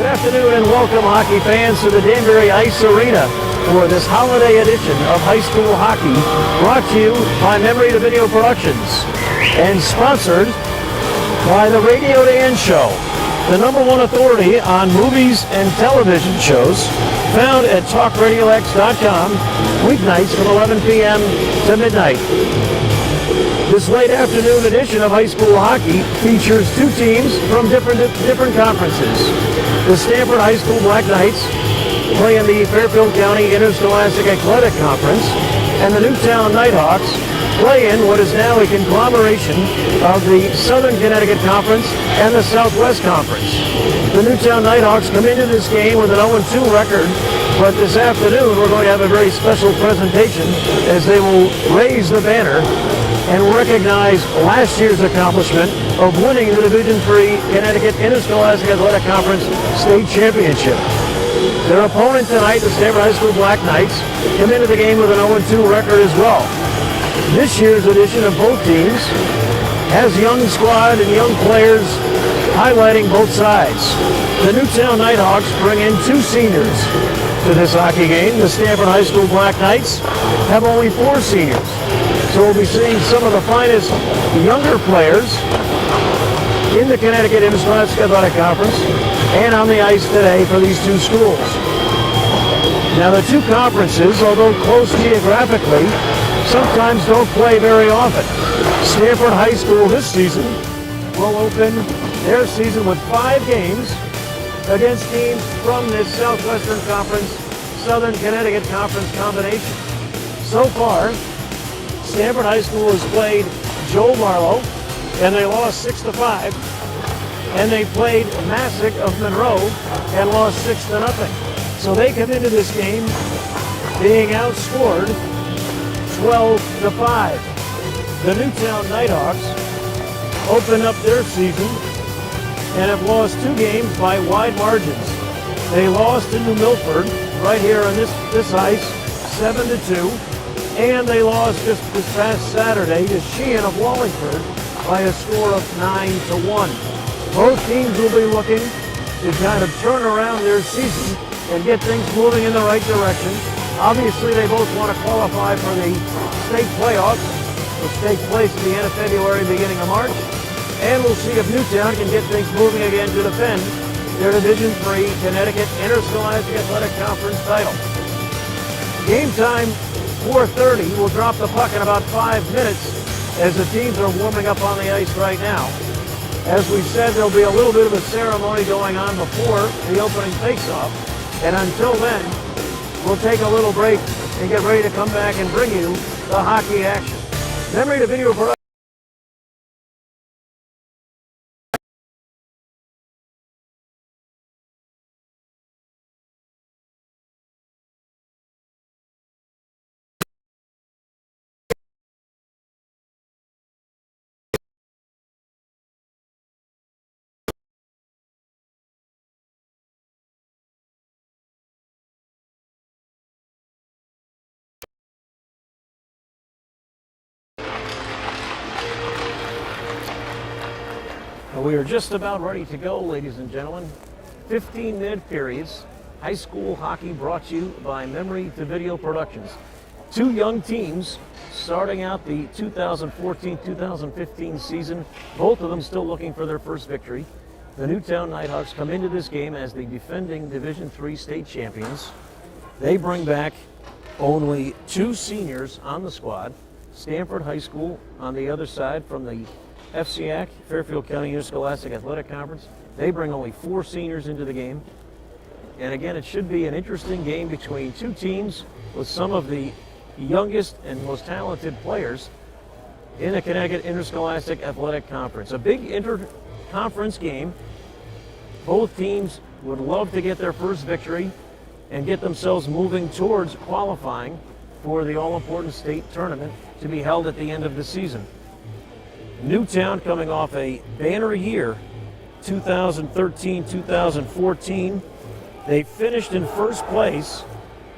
Good afternoon and welcome, hockey fans, to the Danbury Ice Arena for this holiday edition of high school hockey, brought to you by Memory to Video Productions and sponsored by the Radio Dan Show, the #1 authority on movies and television shows, found at talkradiox.com, weeknights from 11 p.m. to midnight. This late afternoon edition of high school hockey features two teams from different conferences. The Stamford High School Black Knights play in the Fairfield County Interscholastic Athletic Conference, and the Newtown Nighthawks play in what is now a conglomeration of the Southern Connecticut Conference and the Southwest Conference. The Newtown Nighthawks come into this game with an 0-2 record, but this afternoon we're going to have a very special presentation as they will raise the banner and recognize last year's accomplishment of winning the Division III Connecticut Interscholastic Athletic Conference State Championship. Their opponent tonight, the Stamford High School Black Knights, come into the game with an 0-2 record as well. This year's edition of both teams has young squad and young players highlighting both sides. The Newtown Nighthawks bring in two seniors to this hockey game. The Stamford High School Black Knights have only 4 seniors. So we'll be seeing some of the finest younger players in the Connecticut Interscholastic Athletic Conference and on the ice today for these two schools. Now the two conferences, although close geographically, sometimes don't play very often. Stamford High School this season will open their season with 5 games against teams from this Southwestern Conference, Southern Connecticut Conference combination. So far, Stamford High School has played Joe Marlowe, and they lost 6-5. And they played Massac of Monroe and lost 6-0. So they come into this game being outscored 12-5. The Newtown Nighthawks open up their season and have lost 2 games by wide margins. They lost to New Milford right here on this ice, 7-2. And they lost just this past Saturday to Sheehan of Wallingford by a score of 9-1. Both teams will be looking to kind of turn around their season and get things moving in the right direction. Obviously, they both want to qualify for the state playoffs, which take place at the end of February, beginning of March. And we'll see if Newtown can get things moving again to defend their Division III Connecticut Interscholastic Athletic Conference title. Game time, 4:30. We'll drop the puck in about 5 minutes as the teams are warming up on the ice right now. As we said, there'll be a little bit of a ceremony going on before the opening face-off. And until then, we'll take a little break and get ready to come back and bring you the hockey action. Memory to Video Production. We are just about ready to go, ladies and gentlemen. 15-minute periods. High school hockey brought to you by Memory to Video Productions. 2 young teams starting out the 2014-2015 season. Both of them still looking for their first victory. The Newtown Nighthawks come into this game as the defending Division III state champions. They bring back only 2 seniors on the squad. Stamford High School on the other side from the FCAC, Fairfield County Interscholastic Athletic Conference. They bring only 4 seniors into the game. And again, it should be an interesting game between 2 teams with some of the youngest and most talented players in the Connecticut Interscholastic Athletic Conference. A big inter-conference game. Both teams would love to get their first victory and get themselves moving towards qualifying for the all-important state tournament to be held at the end of the season. Newtown coming off a banner year, 2013-2014. They finished in first place,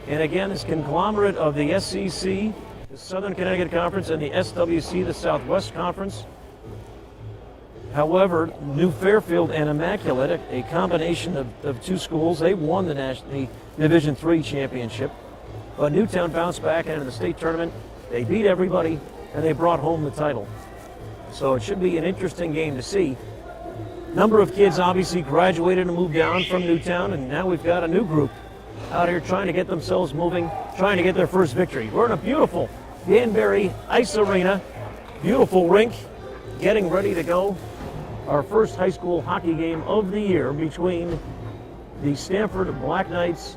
and again, this conglomerate of the SCC, the Southern Connecticut Conference, and the SWC, the Southwest Conference, However, New Fairfield and Immaculate, a combination of two schools, they won the Division III championship. But Newtown bounced back into the state tournament. They beat everybody, and they brought home the title. So it should be an interesting game to see. Number of kids obviously graduated and moved down from Newtown, and now we've got a new group out here trying to get themselves moving, trying to get their first victory. We're in a beautiful Danbury Ice Arena, beautiful rink, getting ready to go. Our first high school hockey game of the year between the Stamford Black Knights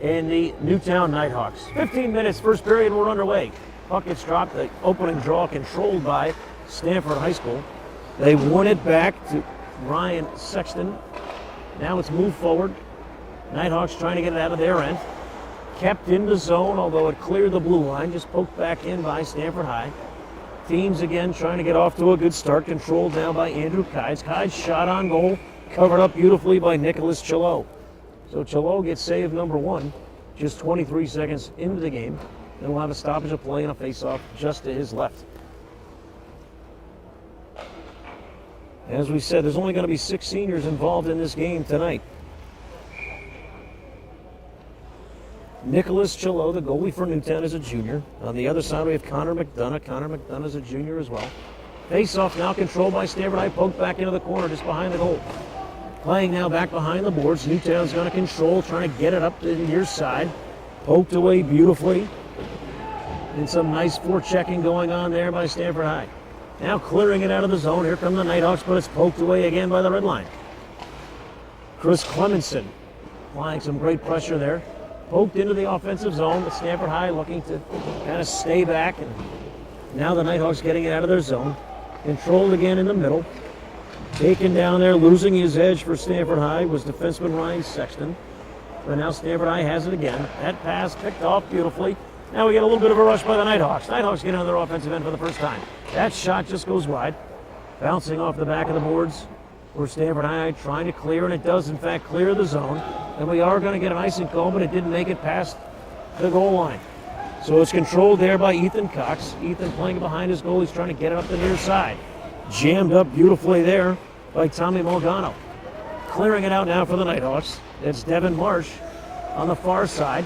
and the Newtown Nighthawks. 15 minutes, first period, we're underway. Puck gets dropped, the opening draw controlled by Stamford High School. They won it back to Ryan Sexton. Now it's moved forward. Nighthawks trying to get it out of their end. Kept in the zone, although it cleared the blue line, just poked back in by Stamford High. Teams again trying to get off to a good start, controlled now by Andrew Kides. Kides shot on goal, covered up beautifully by Nicholas Chilot. So Chilot gets save number one, just 23 seconds into the game. Then we'll have a stoppage of play and a face-off just to his left. As we said, there's only going to be 6 seniors involved in this game tonight. Nicholas Chilot, the goalie for Newtown, is a junior. On the other side, we have Connor McDonough. Connor McDonough is a junior as well. Face-off now controlled by Stamford High, poked back into the corner just behind the goal. Playing now back behind the boards. Newtown's going to control, trying to get it up to the near side. Poked away beautifully. And some nice forechecking going on there by Stamford High. Now clearing it out of the zone. Here come the Nighthawks, but it's poked away again by the red line. Chris Clemenson applying some great pressure there. Poked into the offensive zone, but Stamford High looking to kind of stay back. And now the Nighthawks getting it out of their zone. Controlled again in the middle. Taken down there, losing his edge for Stamford High was defenseman Ryan Sexton. But now Stamford High has it again. That pass picked off beautifully. Now we get a little bit of a rush by the Nighthawks. Nighthawks get on their offensive end for the first time. That shot just goes wide. Bouncing off the back of the boards for Stamford High, trying to clear, and it does in fact clear the zone. And we are going to get an icing call, but it didn't make it past the goal line. So it's controlled there by Ethan Cox. Ethan playing behind his goal. He's trying to get it up the near side. Jammed up beautifully there by Tommy Morgano. Clearing it out now for the Nighthawks. It's Devin Marsh on the far side.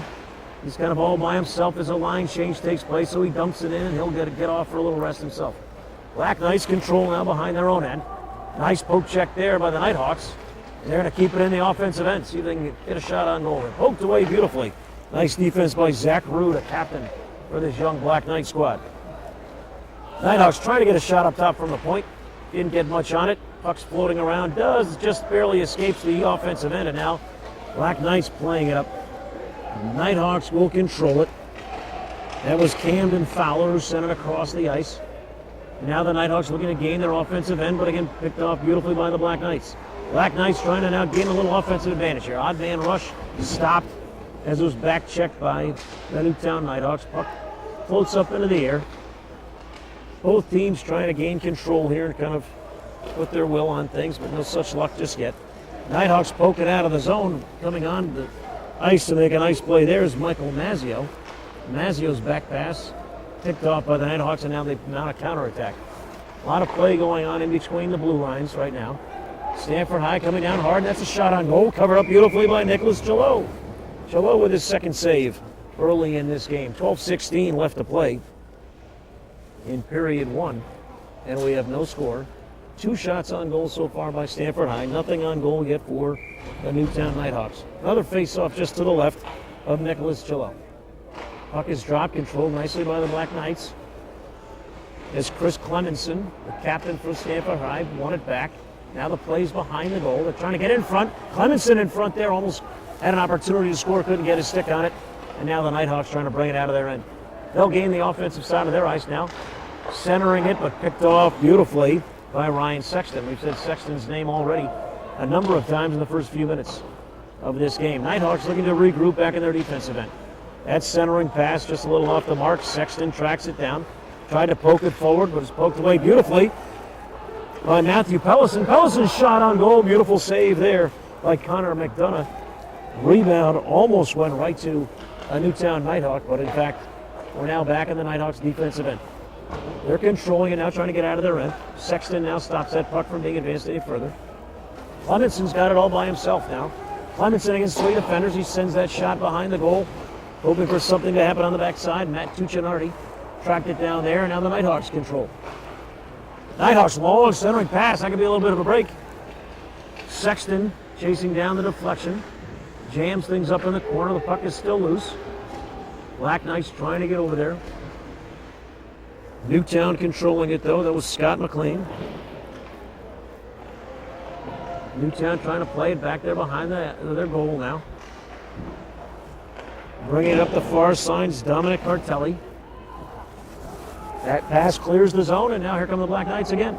He's kind of all by himself as a line change takes place, so he dumps it in and he'll get off for a little rest himself. Black Knights control now behind their own end. Nice poke check there by the Nighthawks. They're going to keep it in the offensive end, see if they can get a shot on goal. They're poked away beautifully. Nice defense by Zach Rude, a captain for this young Black Knight squad. Nighthawks trying to get a shot up top from the point. Didn't get much on it. Puck's floating around. Just barely escapes the offensive end, and now Black Knights playing it up. Nighthawks will control it. That was Camden Fowler who sent it across the ice. Now the Nighthawks looking to gain their offensive end, but again picked off beautifully by the Black Knights. Black Knights trying to now gain a little offensive advantage here. Odd man rush stopped as it was back checked by the Newtown Nighthawks. Puck floats up into the air. Both teams trying to gain control here and kind of put their will on things, but no such luck just yet. Nighthawks poke it out of the zone. Coming on the ice to make a nice play there is Michael Mazzio. Mazzio's back pass picked off by the Nighthawks, and now they mount a counterattack. A lot of play going on in between the blue lines right now. Stamford High coming down hard. That's a shot on goal, covered up beautifully by Nicholas Chilot. Chilot with his second save early in this game. 12:16 left to play in period one, and we have no score. 2 shots on goal so far by Stamford High. Nothing on goal yet for the Newtown Nighthawks. Another face-off just to the left of Nicholas Chilot. Puck is dropped, controlled nicely by the Black Knights. As Chris Clemenson, the captain for Stamford High, won it back. Now the play's behind the goal. They're trying to get in front. Clemenson in front there, almost had an opportunity to score, couldn't get his stick on it. And now the Nighthawks trying to bring it out of their end. They'll gain the offensive side of their ice now. Centering it, but picked off beautifully by Ryan Sexton. We've said Sexton's name already a number of times in the first few minutes of this game. Nighthawks looking to regroup back in their defensive end. That centering pass just a little off the mark. Sexton tracks it down. Tried to poke it forward, but it's poked away beautifully by Matthew Pellison. Pellison's shot on goal. Beautiful save there by Connor McDonough. Rebound almost went right to a Newtown Nighthawk, but in fact, we're now back in the Nighthawks defensive end. They're controlling it now, trying to get out of their end. Sexton now stops that puck from being advanced any further. Clemenson's got it all by himself now. Clemenson against three defenders. He sends that shot behind the goal, hoping for something to happen on the backside. Matt Tuccinardi tracked it down there, and now the Nighthawks control. Nighthawks long centering pass. That could be a little bit of a break. Sexton chasing down the deflection. Jams things up in the corner. The puck is still loose. Black Knights trying to get over there. Newtown controlling it, though. That was Scott McLean. Newtown trying to play it back there behind their goal now. Bringing it up the far side's Dominic Cartelli. That pass clears the zone, and now here come the Black Knights again.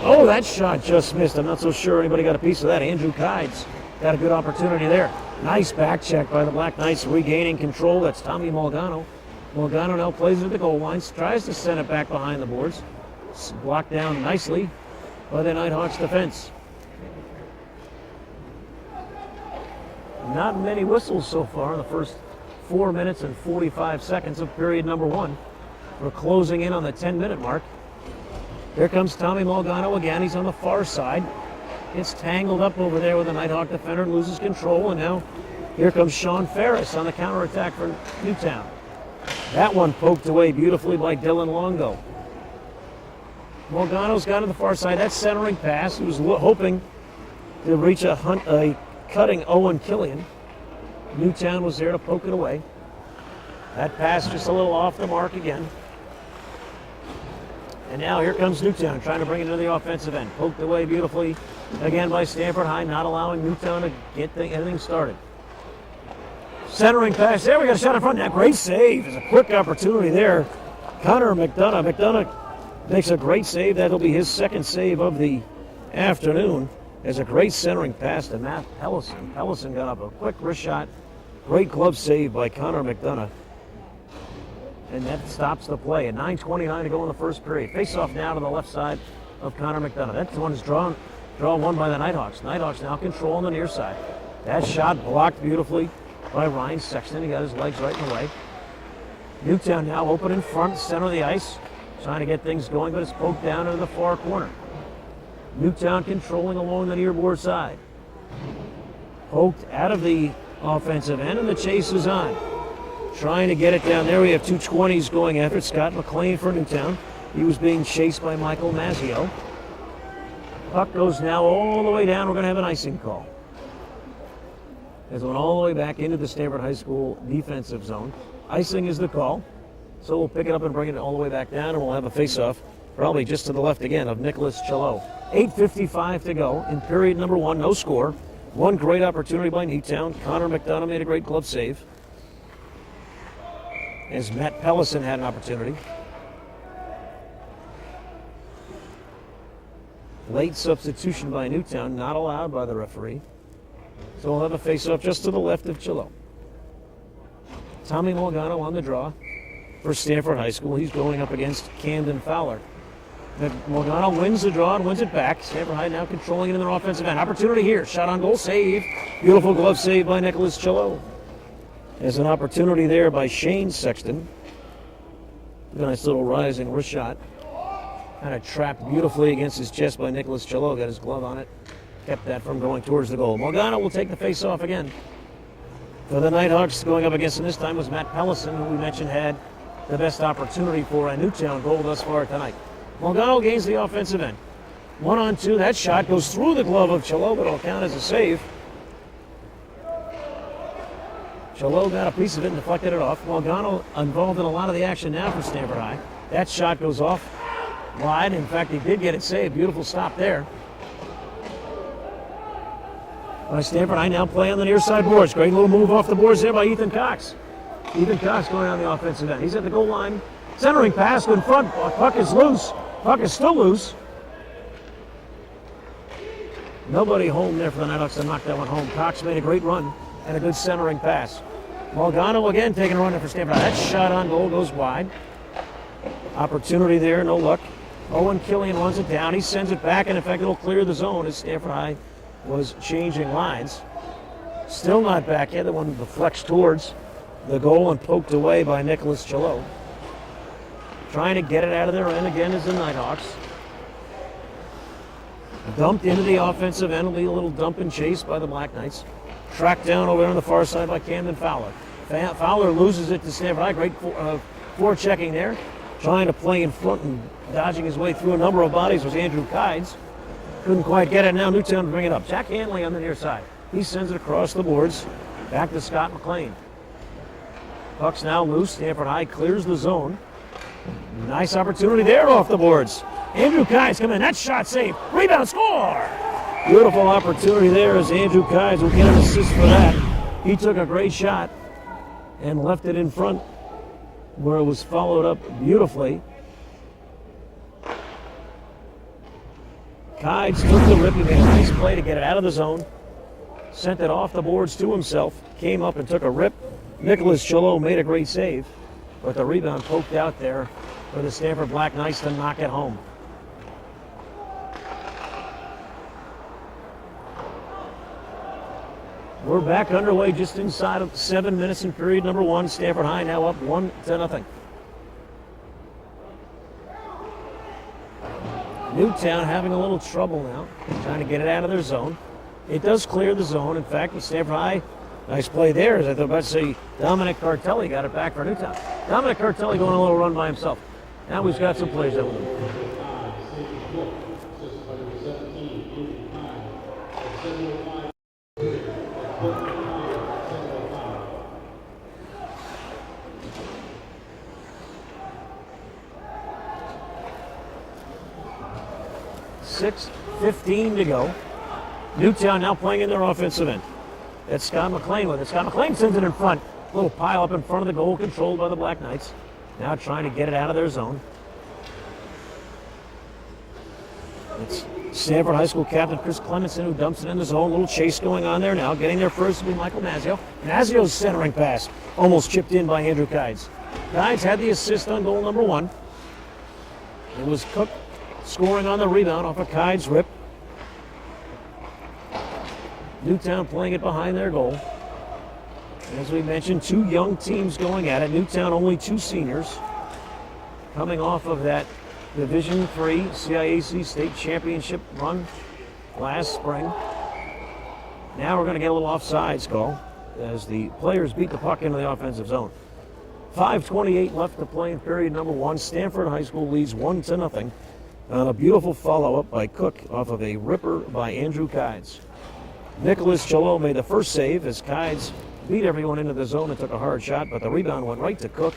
Oh, that shot just missed. I'm not so sure anybody got a piece of that. Andrew Kides got a good opportunity there. Nice back check by the Black Knights, regaining control. That's Tommy Malgano. Malgano now plays it at the goal lines, tries to send it back behind the boards. It's blocked down nicely by the Nighthawks defense. Not many whistles so far in the first 4 minutes and 45 seconds of period number one. We're closing in on the 10-minute mark. Here comes Tommy Malgano again. He's on the far side. Gets tangled up over there with a Nighthawk defender, loses control, and now here comes Sean Ferris on the counterattack for Newtown. That one poked away beautifully by Dylan Longo. Malgano's got to the far side. That centering pass. He was hoping to reach a cutting Owen Killian. Newtown was there to poke it away. That pass just a little off the mark again. And now here comes Newtown trying to bring it to the offensive end. Poked away beautifully again by Stamford High, not allowing Newtown to get anything started. Centering pass. There we got a shot in front. Now great save. There's a quick opportunity there. Connor McDonough. McDonough makes a great save. That'll be his second save of the afternoon. There's a great centering pass to Matt Pellison. Pellison got up a quick wrist shot. Great glove save by Connor McDonough. And that stops the play. At 9:29 to go in the first period. Face off now to the left side of Connor McDonough. That one is draw one by the Nighthawks. Nighthawks now control on the near side. That shot blocked beautifully by Ryan Sexton. He got his legs right in the way. Newtown now open in front, center of the ice. Trying to get things going, but it's poked down into the far corner. Newtown controlling along the near board side. Poked out of the offensive end, and the chase is on. Trying to get it down there. We have two 20s going after it. Scott McLean for Newtown. He was being chased by Michael Mazzio. Puck goes now all the way down. We're going to have an icing call. It's going all the way back into the Stamford High School defensive zone. Icing is the call. So we'll pick it up and bring it all the way back down, and we'll have a face-off probably just to the left again of Nicholas Chilot. 8:55 to go in period number one. No score. One great opportunity by Newtown. Connor McDonough made a great glove save, as Matt Pellison had an opportunity. Late substitution by Newtown, not allowed by the referee. So we'll have a face-off just to the left of Chilot. Tommy Malgano on the draw for Stamford High School. He's going up against Camden Fowler. Malgano wins the draw and wins it back. Stamford High now controlling it in their offensive end. Opportunity here. Shot on goal. Save. Beautiful glove save by Nicholas Chilot. There's an opportunity there by Shane Sexton. Nice little rising wrist shot. Kind of trapped beautifully against his chest by Nicholas Chilot. Got his glove on it. Kept that from going towards the goal. Malgano will take the face-off again. For the Nighthawks, going up against him this time was Matt Pellison, who we mentioned had the best opportunity for a Newtown goal thus far tonight. Malgano gains the offensive end. 1-on-2. That shot goes through the glove of Chilot, but it'll count as a save. Chilot got a piece of it and deflected it off. Malgano involved in a lot of the action now for Stamford High. That shot goes off wide. In fact, he did get it saved. Beautiful stop there by Stamford High. Now play on the near side boards. Great little move off the boards there by Ethan Cox. Ethan Cox going on the offensive end. He's at the goal line. Centering pass in front. Puck is loose. Puck is still loose. Nobody home there for the Nighthawks to knock that one home. Cox made a great run and a good centering pass. Malgano again taking a run for Stamford High. That shot on goal goes wide. Opportunity there, no luck. Owen Killian runs it down. He sends it back, and in fact, it'll clear the zone as Stamford High was changing lines. Still not back yet. The one deflects towards the goal and poked away by Nicholas Chilot. Trying to get it out of their end again is the Nighthawks. Dumped into the offensive end. Will be a little dump and chase by the Black Knights. Tracked down over there on the far side by Camden Fowler. Fowler loses it to Stamford High. Great forechecking there. Trying to play in front and dodging his way through a number of bodies was Andrew Kides. Couldn't quite get it. Now Newtown to bring it up. Jack Hanley on the near side. He sends it across the boards. Back to Scott McLean. Puck's now loose. Stamford High clears the zone. Nice opportunity there off the boards. Andrew Kides coming in. That shot saved. Rebound, score! Beautiful opportunity there as Andrew Kides will get an assist for that. He took a great shot and left it in front where it was followed up beautifully. Kides took the rip. He made a nice play to get it out of the zone. Sent it off the boards to himself. Came up and took a rip. Nicholas Chilot made a great save, but the rebound poked out there for the Stamford Black Knights to knock it home. We're back underway just inside of 7 minutes in period number one. Stamford High now up 1-0. Newtown having a little trouble now, trying to get it out of their zone. It does clear the zone. In fact, with Stamford High, nice play there. As I was about to say, Dominic Cartelli got it back for Newtown. Dominic Cartelli going a little run by himself. Now we've got some plays out with him. .6:15 to go. Newtown now playing in their offensive end. That's Scott McLean with it. Scott McLean sends it in front. A little pile up in front of the goal controlled by the Black Knights. Now trying to get it out of their zone. It's Stamford High School captain Chris Clemenson who dumps it in the zone. A little chase going on there now. Getting there first will be Michael Mazzio. Mazzio's centering pass almost chipped in by Andrew Kides. Kides had the assist on goal number one. It was Cook scoring on the rebound off a Kides rip. Newtown playing it behind their goal. As we mentioned, two young teams going at it. Newtown only two seniors coming off of that Division III CIAC state championship run last spring. Now we're going to get a little offsides call as the players beat the puck into the offensive zone. 5:28 left to play in period number one. Stamford High School leads 1-0 on a beautiful follow-up by Cook off of a ripper by Andrew Kides. Nicholas Chilot made the first save as Kides beat everyone into the zone and took a hard shot, but the rebound went right to Cook,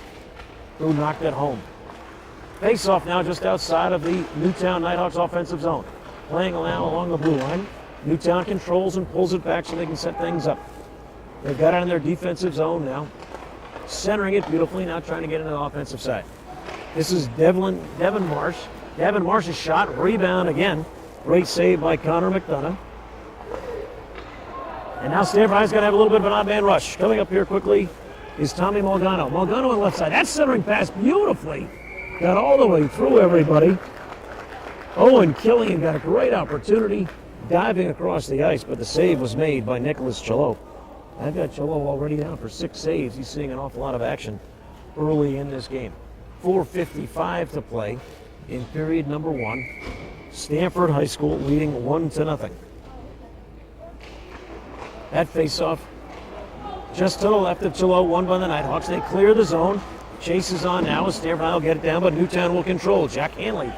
who knocked it home. Face-off now just outside of the Newtown Nighthawks offensive zone. Playing now along the blue line. Newtown controls and pulls it back so they can set things up. They've got it in their defensive zone now. Centering it beautifully, now trying to get into the offensive side. This is Devin Marsh. Devin Marsh's shot, rebound again. Great save by Connor McDonough. And now Stamford High's got to have a little bit of an odd man rush. Coming up here quickly is Tommy Malgano. Malgano on the left side. That centering pass beautifully. Got all the way through everybody. Owen Killian got a great opportunity diving across the ice, but the save was made by Nicholas Chilot. I've got Chilot already down for 6 saves. He's seeing an awful lot of action early in this game. 4:55 to play in period number one. Stamford High School leading 1-0. That face-off just to the left of Chilot, won by the Nighthawks. They clear the zone. Chase is on now as Stamford High will get it down, but Newtown will control. Jack Hanley.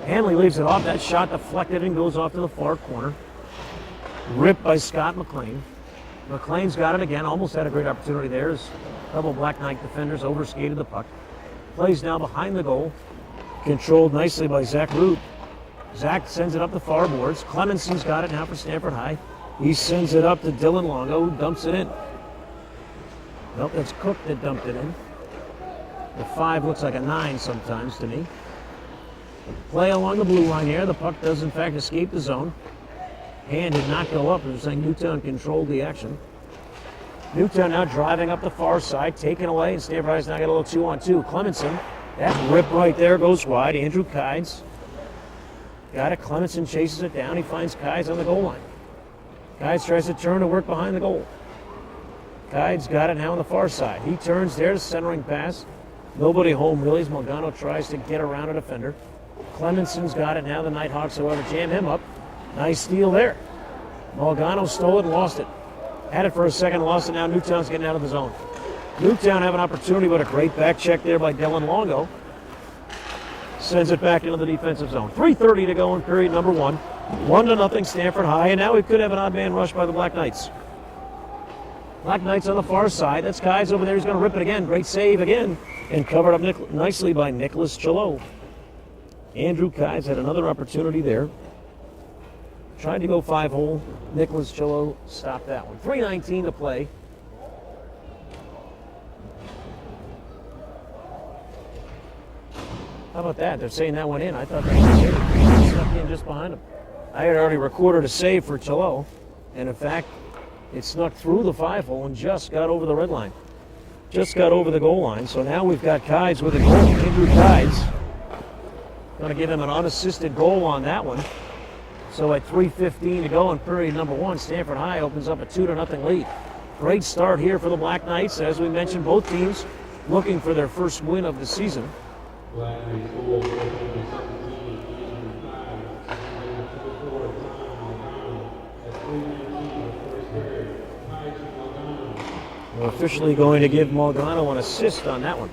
Hanley leaves it off. That shot deflected and goes off to the far corner. Ripped by Scott McLean. McLean's got it again. Almost had a great opportunity there as a couple Black Knight defenders overskated the puck. Plays now behind the goal. Controlled nicely by Zach Root. Zach sends it up the far boards. Clemenson's got it now for Stamford High. He sends it up to Dylan Longo, who dumps it in. Nope, that's Cook that dumped it in. The 5 looks like a 9 sometimes to me. Play along the blue line here. The puck does, in fact, escape the zone. Hand did not go up. They're saying Newtown controlled the action. Newtown now driving up the far side, taken away, and Stamford High's now got a little 2-on-2. Clemenson, that rip right there goes wide. Andrew Kides got it. Clemenson chases it down. He finds Kides on the goal line. Kides tries to turn to work behind the goal. Kides got it now on the far side. He turns there, centering pass Nobody home really as Malgano tries to get around a defender. Clemenson's got it now. The Nighthawks, however, jam him up. Nice steal there. Malgano stole it and lost it. Had it for a second, lost it. Now Newtown's getting out of the zone. Newtown have an opportunity, but a great back check there by Dylan Longo. Sends it back into the defensive zone. 3:30 to go in period number 1. 1-0 Stamford High, and now we could have an odd man rush by the Black Knights. Black Knights on the far side. That's Keyes over there. He's going to rip it again. Great save again, and covered up nicely by Nicholas Chalo. Andrew Keyes had another opportunity there. Tried to go 5-hole. Nicholas Chalo stopped that one. 3:19 to play. How about that? They're saying that went in. I thought that was it. Snuck in just behind him. I had already recorded a save for Chalo, and in fact, it snuck through the 5-hole and just got over the red line. Just got over the goal line. So now we've got Keyes with a goal. Andrew Keyes going to give him an unassisted goal on that one. So at 3:15 to go in period number 1, Stamford High opens up a 2-0 lead. Great start here for the Black Knights. As we mentioned, both teams looking for their first win of the season. We're officially going to give Malgano an assist on that one.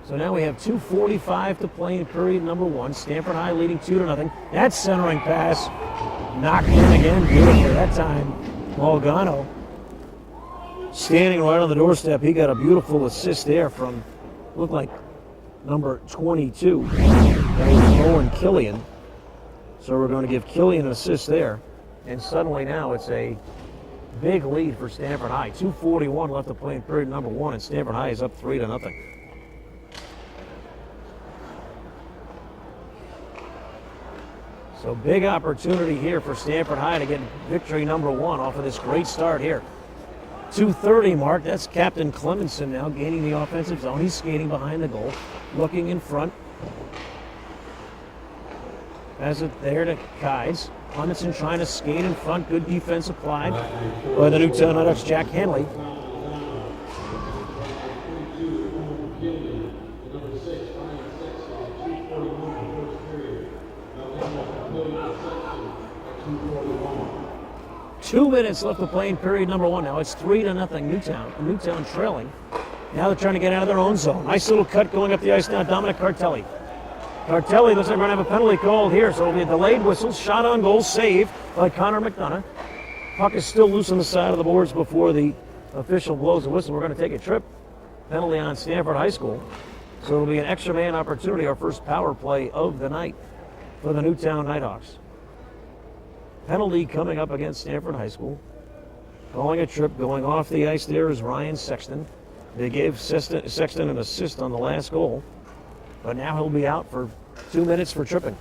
So now we have 2:45 to play in period number 1. Stamford High leading 2-0. That centering pass knocked in again. Beautiful that time. Malgano standing right on the doorstep. He got a beautiful assist there from, looked like number 22. That was Owen Killian. So we're going to give Killian an assist there. And suddenly now it's a big lead for Stamford High. 2:41 left to play in period number 1, and Stamford High is up 3-0. So big opportunity here for Stamford High to get victory number 1 off of this great start here. 2:30 mark. That's Captain Clemenson now gaining the offensive zone. He's skating behind the goal, looking in front. Has it there to Keyes. Clemenson trying to skate in front. Good defense applied by the Newtown Nighthawks' Jack Henley. Two minutes left to play in period number 1 now. It's 3-0 Newtown. Newtown trailing. Now they're trying to get out of their own zone. Nice little cut going up the ice now. Dominic Cartelli. Cartelli looks like we're going to have a penalty called here, so it'll be a delayed whistle. Shot on goal, saved by Connor McDonough. Puck is still loose on the side of the boards before the official blows the whistle. We're going to take a trip. Penalty on Stamford High School. So it'll be an extra man opportunity, our first power play of the night for the Newtown Nighthawks. Penalty coming up against Stamford High School. Calling a trip, going off the ice there is Ryan Sexton. They gave Sexton an assist on the last goal, but now he'll be out for 2 minutes for tripping.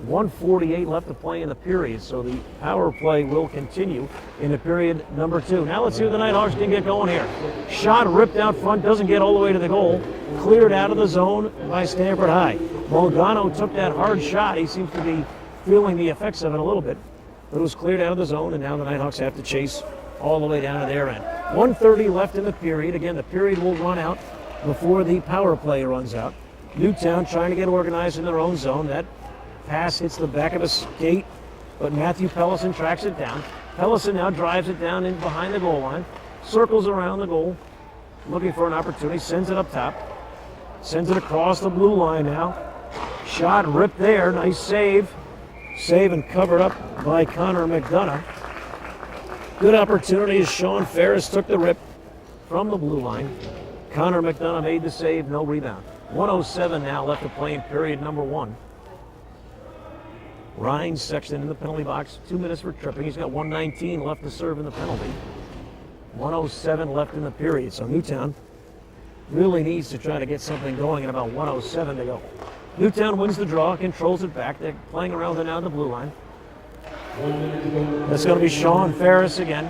1:48 left to play in the period, so the power play will continue into period number 2. Now let's see what the Nighthawks can get going here. Shot ripped out front, doesn't get all the way to the goal. Cleared out of the zone by Stamford High. Malgano took that hard shot. He seems to be feeling the effects of it a little bit. But it was cleared out of the zone, and now the Nighthawks have to chase all the way down to their end. 1:30 left in the period. Again, the period will run out before the power play runs out. Newtown trying to get organized in their own zone. That pass hits the back of a skate, but Matthew Pellison tracks it down. Pellison now drives it down in behind the goal line, circles around the goal, looking for an opportunity, sends it up top, sends it across the blue line now. Shot ripped there, nice save. Save and covered up by Connor McDonough. Good opportunity as Sean Ferris took the rip from the blue line. Connor McDonough made the save, no rebound. 1:07 now left to play in period number 1. Ryan Sexton in the penalty box, 2 minutes for tripping. He's got 1:19 left to serve in the penalty. 1:07 left in the period, so Newtown really needs to try to get something going in about 1:07 to go. Newtown wins the draw, controls it back. They're playing around it now at the blue line. That's going to be Sean Ferris again.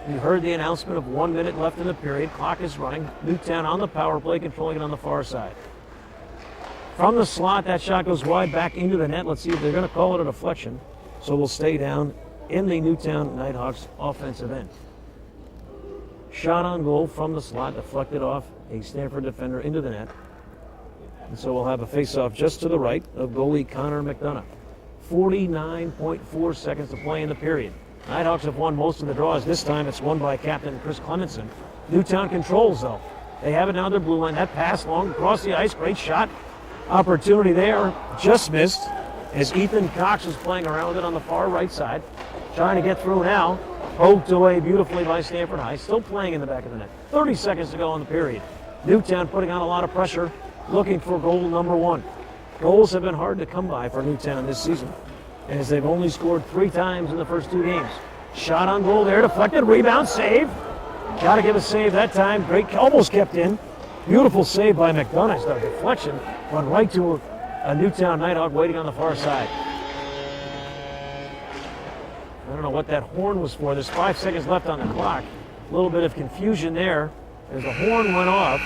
You heard the announcement of 1 minute left in the period. Clock is running. Newtown on the power play, controlling it on the far side. From the slot, that shot goes wide back into the net. Let's see if they're going to call it a deflection. So we'll stay down in the Newtown Nighthawks offensive end. Shot on goal from the slot, deflected off a Stamford defender into the net. And so we'll have a face-off just to the right of goalie Connor McDonough. 49.4 seconds to play in the period. Nighthawks have won most of the draws. This time it's won by captain Chris Clemenson. Newtown controls, though. They have it down their blue line. That pass long across the ice. Great shot. Opportunity there. Just missed as Ethan Cox was playing around with it on the far right side. Trying to get through now. Poked away beautifully by Stamford High. Still playing in the back of the net. 30 seconds to go in the period. Newtown putting on a lot of pressure, looking for goal number 1. Goals have been hard to come by for Newtown this season, as they've only scored 3 times in the first 2 games. Shot on goal there, deflected, rebound, save. Got to give a save that time. Great, almost kept in. Beautiful save by McDonough. The deflection went right to a Newtown Nighthawk waiting on the far side. I don't know what that horn was for. There's 5 seconds left on the clock. A little bit of confusion there as the horn went off.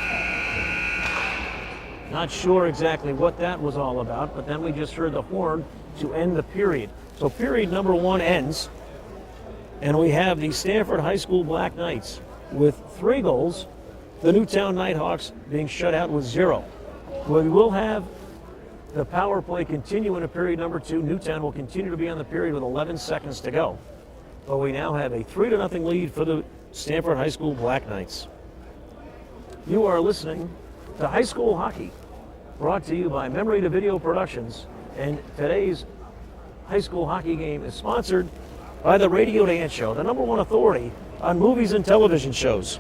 Not sure exactly what that was all about, but then we just heard the horn to end the period. So period number 1 ends, and we have the Stamford High School Black Knights with 3 goals, the Newtown Nighthawks being shut out with 0. We will have the power play continue in period number 2. Newtown will continue to be on the period with 11 seconds to go. But we now have a 3-0 lead for the Stamford High School Black Knights. You are listening to High School Hockey, brought to you by Memory to Video Productions, and today's high school hockey game is sponsored by the Radio Dance Show, the #1 authority on movies and television shows.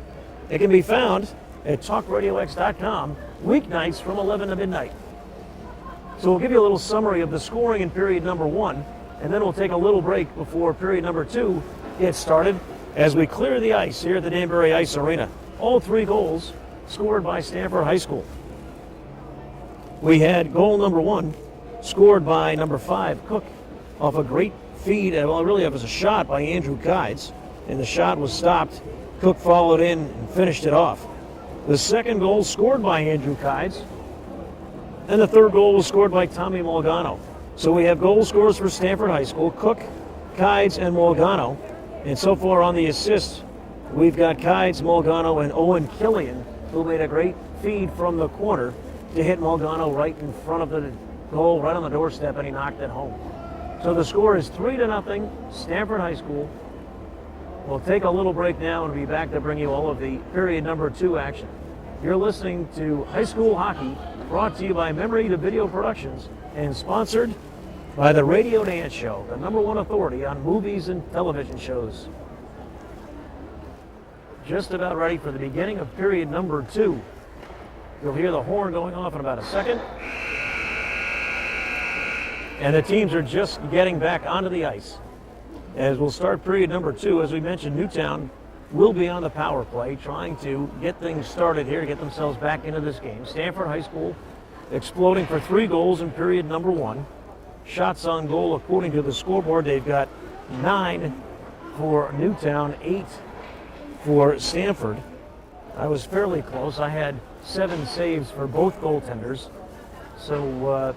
It can be found at talkradiox.com weeknights from 11 to midnight. So we'll give you a little summary of the scoring in period number 1, and then we'll take a little break before period number 2 gets started as we clear the ice here at the Danbury Ice Arena. All 3 goals scored by Stamford High School. We had goal number 1 scored by number 5, Cook, off a great feed. Well, really it was a shot by Andrew Kides, and the shot was stopped. Cook followed in and finished it off. The second goal scored by Andrew Kides, and the third goal was scored by Tommy Molgano. So we have goal scorers for Stamford High School, Cook, Kides, and Molgano. And so far on the assists, we've got Kides, Molgano, and Owen Killian, who made a great feed from the corner to hit Molgano right in front of the goal, right on the doorstep, and he knocked it home. So the score is 3-0, Stamford High School. We'll take a little break now and be back to bring you all of the period number 2 action. You're listening to High School Hockey, brought to you by Memory to Video Productions and sponsored by the Radio Dance Show, the #1 authority on movies and television shows. Just about ready for the beginning of period number 2. You'll hear the horn going off in about a second. And the teams are just getting back onto the ice. As we'll start period number 2, as we mentioned, Newtown will be on the power play, trying to get things started here, get themselves back into this game. Stamford High School exploding for 3 goals in period number 1. Shots on goal, according to the scoreboard, they've got 9 for Newtown, 8 for Stamford. I was fairly close. I had 7 saves for both goaltenders. So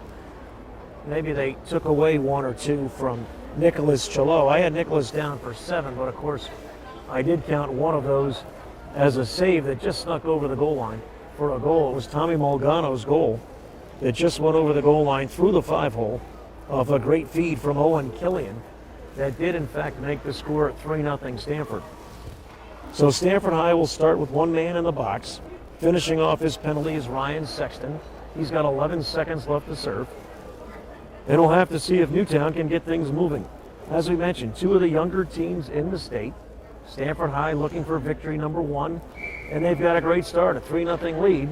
maybe they took away 1 or 2 from Nicholas Chalot. I had Nicholas down for 7, but of course I did count 1 of those as a save that just snuck over the goal line for a goal. It was Tommy Molgano's goal that just went over the goal line through the 5-hole off a great feed from Owen Killian that did in fact make the score 3-0 Stamford. So Stamford High will start with 1 man in the box. Finishing off his penalty is Ryan Sexton. He's got 11 seconds left to serve. And we'll have to see if Newtown can get things moving. As we mentioned, 2 of the younger teams in the state. Stamford High looking for victory number 1. And they've got a great start, a 3-0 lead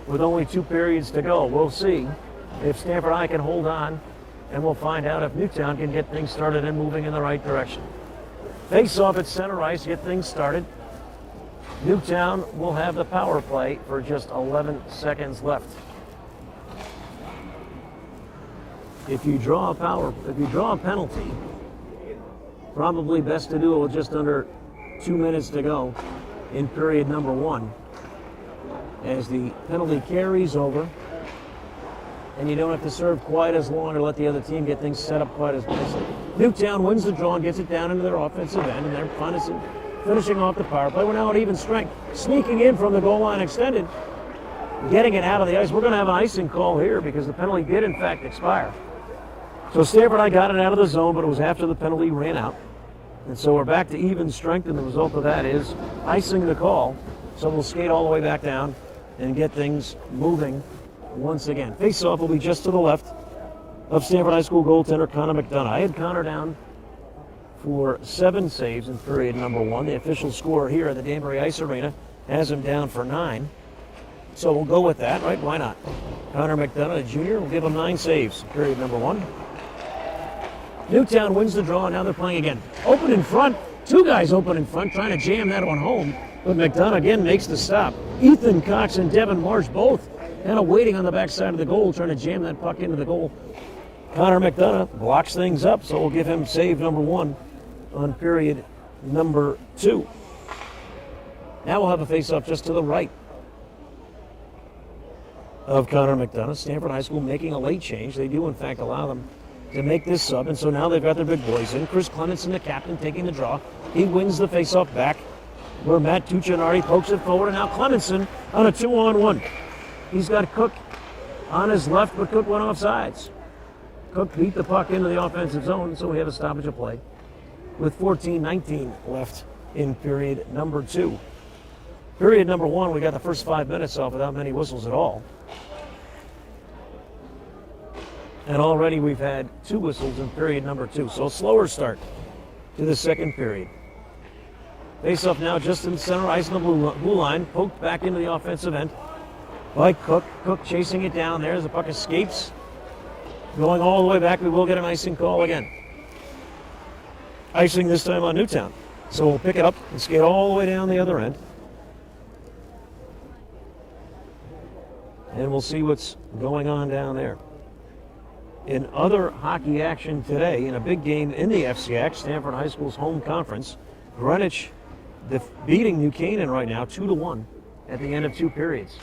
with only 2 periods to go. We'll see if Stamford High can hold on, and we'll find out if Newtown can get things started and moving in the right direction. Face off at center ice to get things started. Newtown will have the power play for just 11 seconds left. If you draw a penalty, probably best to do it with just under 2 minutes to go in period number 1. As the penalty carries over, and you don't have to serve quite as long or let the other team get things set up quite as nicely. Newtown wins the draw and gets it down into their offensive end, and they're finishing off the power play. We're now at even strength. Sneaking in from the goal line extended, getting it out of the ice. We're going to have an icing call here because the penalty did, in fact, expire. So Stamford High got it out of the zone, but it was after the penalty ran out. And so we're back to even strength, and the result of that is icing the call. So we'll skate all the way back down and get things moving once again. Face-off will be just to the left of Stamford High School goaltender Connor McDonough. I had Connor down for 7 saves in period number 1. The official score here at the Danbury Ice Arena has him down for 9. So we'll go with that, right? Why not? Connor McDonough, Jr., will give him 9 saves in period number 1. Newtown wins the draw, and now they're playing again. Open in front. 2 guys open in front, trying to jam that one home. But McDonough again makes the stop. Ethan Cox and Devin Marsh both kind of waiting on the backside of the goal, trying to jam that puck into the goal. Connor McDonough blocks things up, so we'll give him save number 1 on period number 2. Now we'll have a face-off just to the right of Connor McDonough. Stamford High School making a late change. They do, in fact, allow them to make this sub, and so now they've got their big boys in. Chris Clemenson, the captain, taking the draw. He wins the face-off back where Matt Tuccinardi pokes it forward, and now Clemenson on a 2-on-1. He's got Cook on his left, but Cook went off sides. Cook beat the puck into the offensive zone, so we have a stoppage of play with 14:19 left in period number 2. Period number 1, we got the first 5 minutes off without many whistles at all. And already we've had 2 whistles in period number 2, so a slower start to the second period. Face-off now just in the center ice on the blue line, poked back into the offensive end by Cook. Cook chasing it down there as the puck escapes. Going all the way back, we will get an icing call again. Icing this time on Newtown. So we'll pick it up and skate all the way down the other end. And we'll see what's going on down there. In other hockey action today, in a big game in the FCX, Stamford High School's home conference, Greenwich beating New Canaan right now 2-1 at the end of 2 periods.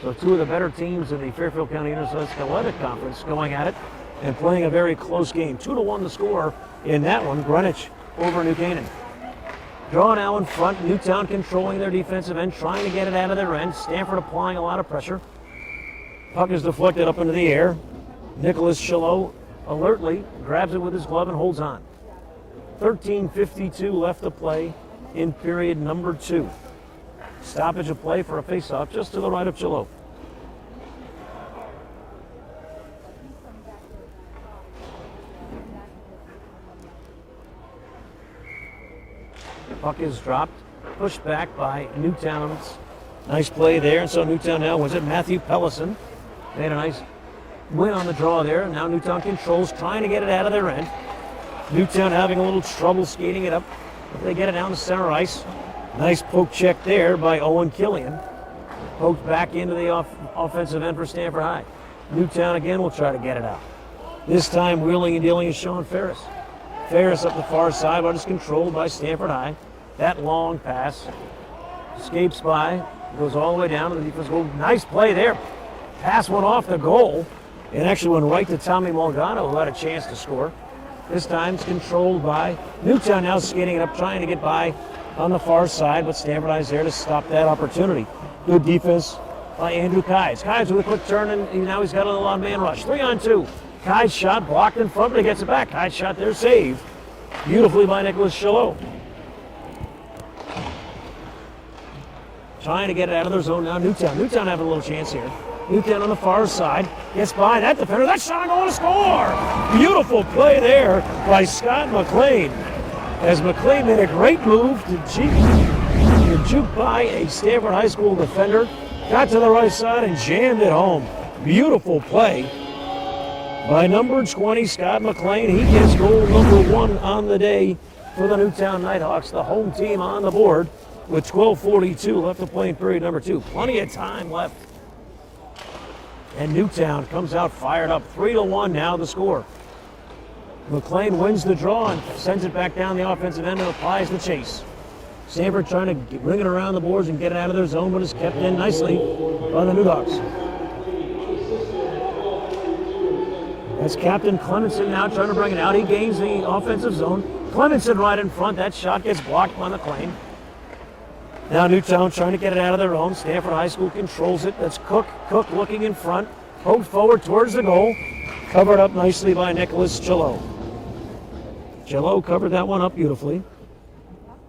So 2 of the better teams in the Fairfield County Interscholastic Conference going at it and playing a very close game. 2-1 the score in that one, Greenwich over New Canaan. Draw now in front, Newtown controlling their defensive end, trying to get it out of their end. Stamford applying a lot of pressure. Puck is deflected up into the air. Nicholas Chilot alertly grabs it with his glove and holds on. 13:52 left to play in period number 2. Stoppage of play for a face-off just to the right of Chilot. Puck is dropped, pushed back by Newtown's. Nice play there, and so Newtown now wins it. Matthew Pellison made a nice win on the draw there, and now Newtown controls, trying to get it out of their end. Newtown having a little trouble skating it up, but they get it down the center ice. Nice poke check there by Owen Killian. Poked back into the offensive end for Stamford High. Newtown again will try to get it out. This time wheeling and dealing is Sean Ferris. Ferris up the far side, but it's controlled by Stamford High. That long pass escapes by, goes all the way down to the defense goal. Nice play there. Pass went off the goal. It actually went right to Tommy Mulgano, who had a chance to score. This time it's controlled by Newtown, now skating it up, trying to get by on the far side, but Stamford High is there to stop that opportunity. Good defense by Andrew Kies. Kies with a quick turn, and now he's got a little on-man rush. 3-on-2. Kies shot blocked in front, but he gets it back. Kies shot there, saved beautifully by Nicholas Chilot. Trying to get it out of their zone now. Newtown having a little chance here. Newtown on the far side, gets by that defender. That shot going to score! Beautiful play there by Scott McLean. As McLean made a great move to juke by a Stamford High School defender, got to the right side and jammed it home. Beautiful play by number 20, Scott McLean. He gets goal number 1 on the day for the Newtown Nighthawks, the home team on the board with 12:42 left to play in period number 2. Plenty of time left. And Newtown comes out fired up. 3-1 now the score. McLean wins the draw and sends it back down the offensive end and applies the chase. Stamford trying to bring it around the boards and get it out of their zone, but is kept in nicely by the Newhawks. That's Captain Clemenson now trying to bring it out. He gains the offensive zone. Clemenson right in front. That shot gets blocked by McLean. Now Newtown trying to get it out of their own. Stamford High School controls it. That's Cook. Cook looking in front. Poked forward towards the goal. Covered up nicely by Nicholas Gillot. Gillot covered that one up beautifully,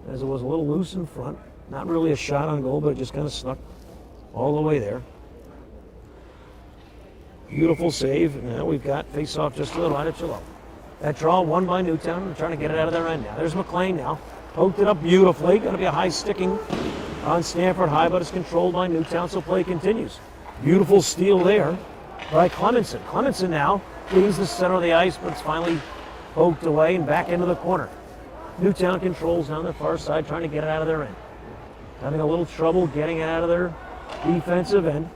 as it was a little loose in front. Not really a shot on goal, but it just kind of snuck all the way there. Beautiful save. Now we've got face-off just to the right of Gillot. That draw won by Newtown. They're trying to get it out of their end now. There's McLean now. Poked it up beautifully. Going to be a high sticking on Stamford High, but it's controlled by Newtown, so play continues. Beautiful steal there by Clemenson. Clemenson now gains the center of the ice, but it's finally poked away and back into the corner. Newtown controls down the far side, trying to get it out of their end. Having a little trouble getting it out of their defensive end.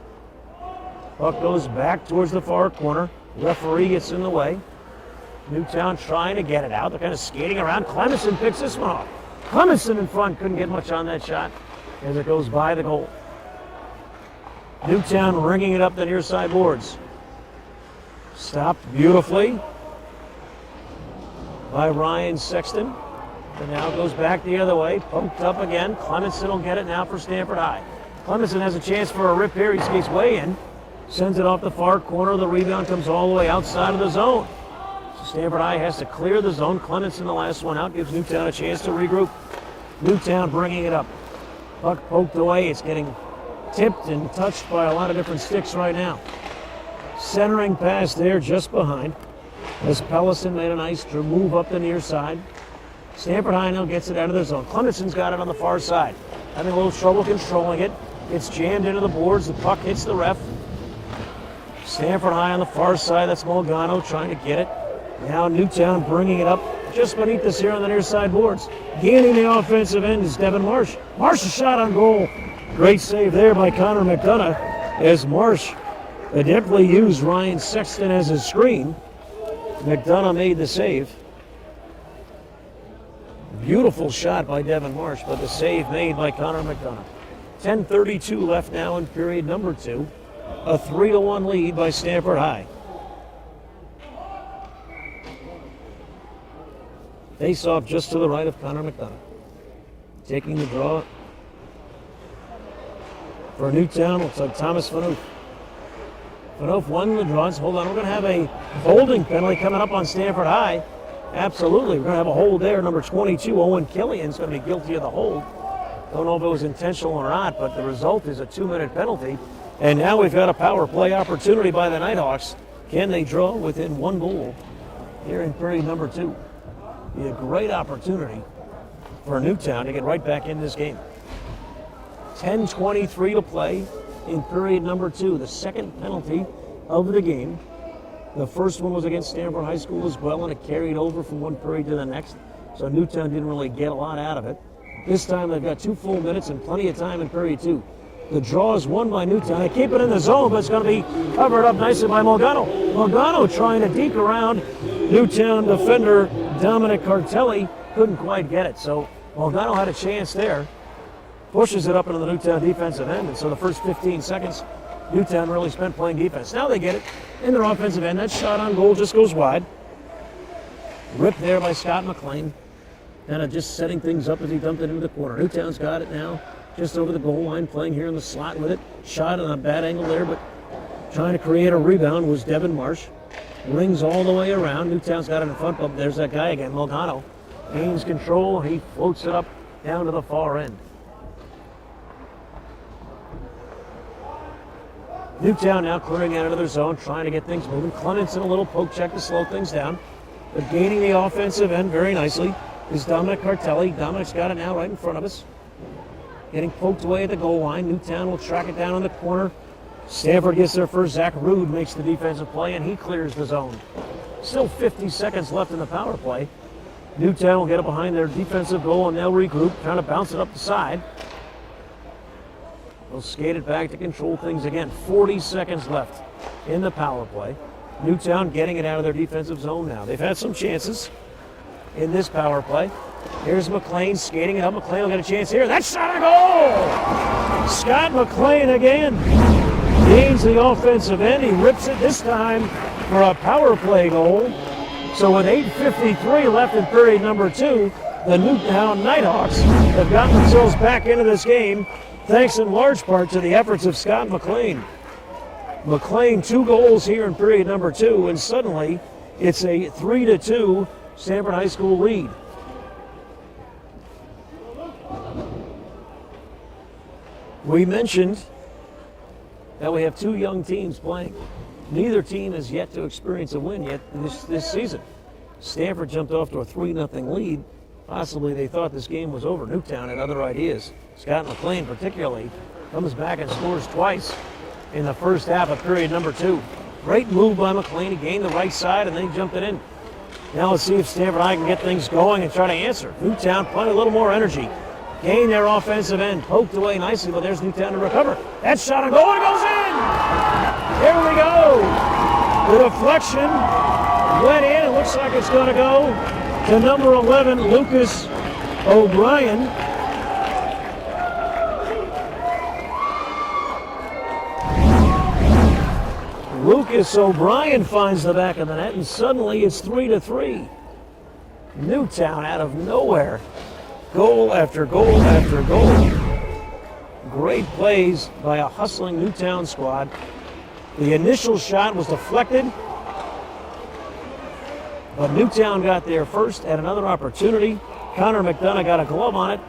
Puck goes back towards the far corner. Referee gets in the way. Newtown trying to get it out. They're kind of skating around. Clemenson picks this one off. Clemenson in front, couldn't get much on that shot as it goes by the goal. Newtown ringing it up the near side boards. Stopped beautifully by Ryan Sexton. And now goes back the other way. Poked up again. Clemenson will get it now for Stamford High. Clemenson has a chance for a rip here. He skates way in. Sends it off the far corner. The rebound comes all the way outside of the zone. So Stamford High has to clear the zone. Clemenson, the last one out, gives Newtown a chance to regroup. Newtown bringing it up. Puck poked away. It's getting tipped and touched by a lot of different sticks right now. Centering pass there just behind, as Pellison made a nice move up the near side. Stamford High now gets it out of their zone. Clemenson's got it on the far side. Having a little trouble controlling it. It's jammed into the boards. The puck hits the ref. Stamford High on the far side. That's Molgano trying to get it. Now Newtown bringing it up just beneath us here on the near side boards. Gaining the offensive end is Devin Marsh. Marsh's shot on goal. Great save there by Connor McDonough, as Marsh adeptly used Ryan Sexton as his screen. McDonough made the save. Beautiful shot by Devin Marsh, but the save made by Connor McDonough. 10:32 left now in period number 2. A 3-1 lead by Stamford High. Face off just to the right of Connor McDonough. Taking the draw for Newtown, looks like Thomas Phaneuf. Phaneuf won the draws. Hold on, we're going to have a holding penalty coming up on Stamford High. Absolutely, we're going to have a hold there. Number 22, Owen Killian's going to be guilty of the hold. Don't know if it was intentional or not, but the result is a 2-minute penalty. And now we've got a power play opportunity by the Nighthawks. Can they draw within 1 goal here in period number 2? Be a great opportunity for Newtown to get right back in this game. 10:23 to play in period number 2. The second penalty of the game. The first one was against Stamford High School as well, and it carried over from one period to the next. So Newtown didn't really get a lot out of it. This time they've got 2 full minutes and plenty of time in period 2. The draw is won by Newtown. They keep it in the zone, but it's going to be covered up nicely by Molgano. Molgano trying to deke around Newtown defender Dominic Cartelli. Couldn't quite get it. So Molgano had a chance there. Pushes it up into the Newtown defensive end. And so the first 15 seconds, Newtown really spent playing defense. Now they get it in their offensive end. That shot on goal just goes wide. Ripped there by Scott McLean. Kind of just setting things up as he dumped it into the corner. Newtown's got it now. Just over the goal line, playing here in the slot with it. Shot on a bad angle there, but trying to create a rebound was Devin Marsh. Rings all the way around. Newtown's got it in front, but there's that guy again, Molgano. Gains control, he floats it up down to the far end. Newtown now clearing out of their zone, trying to get things moving. Clemenson a little poke check to slow things down. But gaining the offensive end very nicely is Dominic Cartelli. Dominic's got it now right in front of us. Getting poked away at the goal line. Newtown will track it down in the corner. Stamford gets there first. Zach Rude makes the defensive play, and he clears the zone. Still 50 seconds left in the power play. Newtown will get it behind their defensive goal, and they'll regroup, trying to bounce it up the side. They'll skate it back to control things again. 40 seconds left in the power play. Newtown getting it out of their defensive zone now. They've had some chances in this power play. Here's McLean skating it up. McLean will get a chance here. That shot a goal! Scott McLean again gains the offensive end. He rips it this time for a power play goal. So with 8:53 left in period number 2, the Newtown Nighthawks have gotten themselves back into this game, thanks in large part to the efforts of Scott McLean. McLean 2 goals here in period number 2, and suddenly it's a 3-2 Stamford High School lead. We mentioned that we have 2 young teams playing. Neither team has yet to experience a win yet this season. Stamford jumped off to a 3-0 lead. Possibly they thought this game was over. Newtown had other ideas. Scott McLean particularly comes back and scores twice in the first half of period number 2. Great move by McLean. He gained the right side and then he jumped it in. Now let's see if Stamford High can get things going and try to answer. Newtown playing a little more energy. Gain their offensive end. Poked away nicely, but there's Newtown to recover. That shot on goal and it goes in! Here we go! The deflection went in. It looks like it's going to go to number 11, Lucas O'Brien. Lucas O'Brien finds the back of the net, and suddenly it's 3-3. Newtown out of nowhere. Goal after goal after goal. Great plays by a hustling Newtown squad. The initial shot was deflected, but Newtown got there first at another opportunity. Connor McDonough got a glove on it,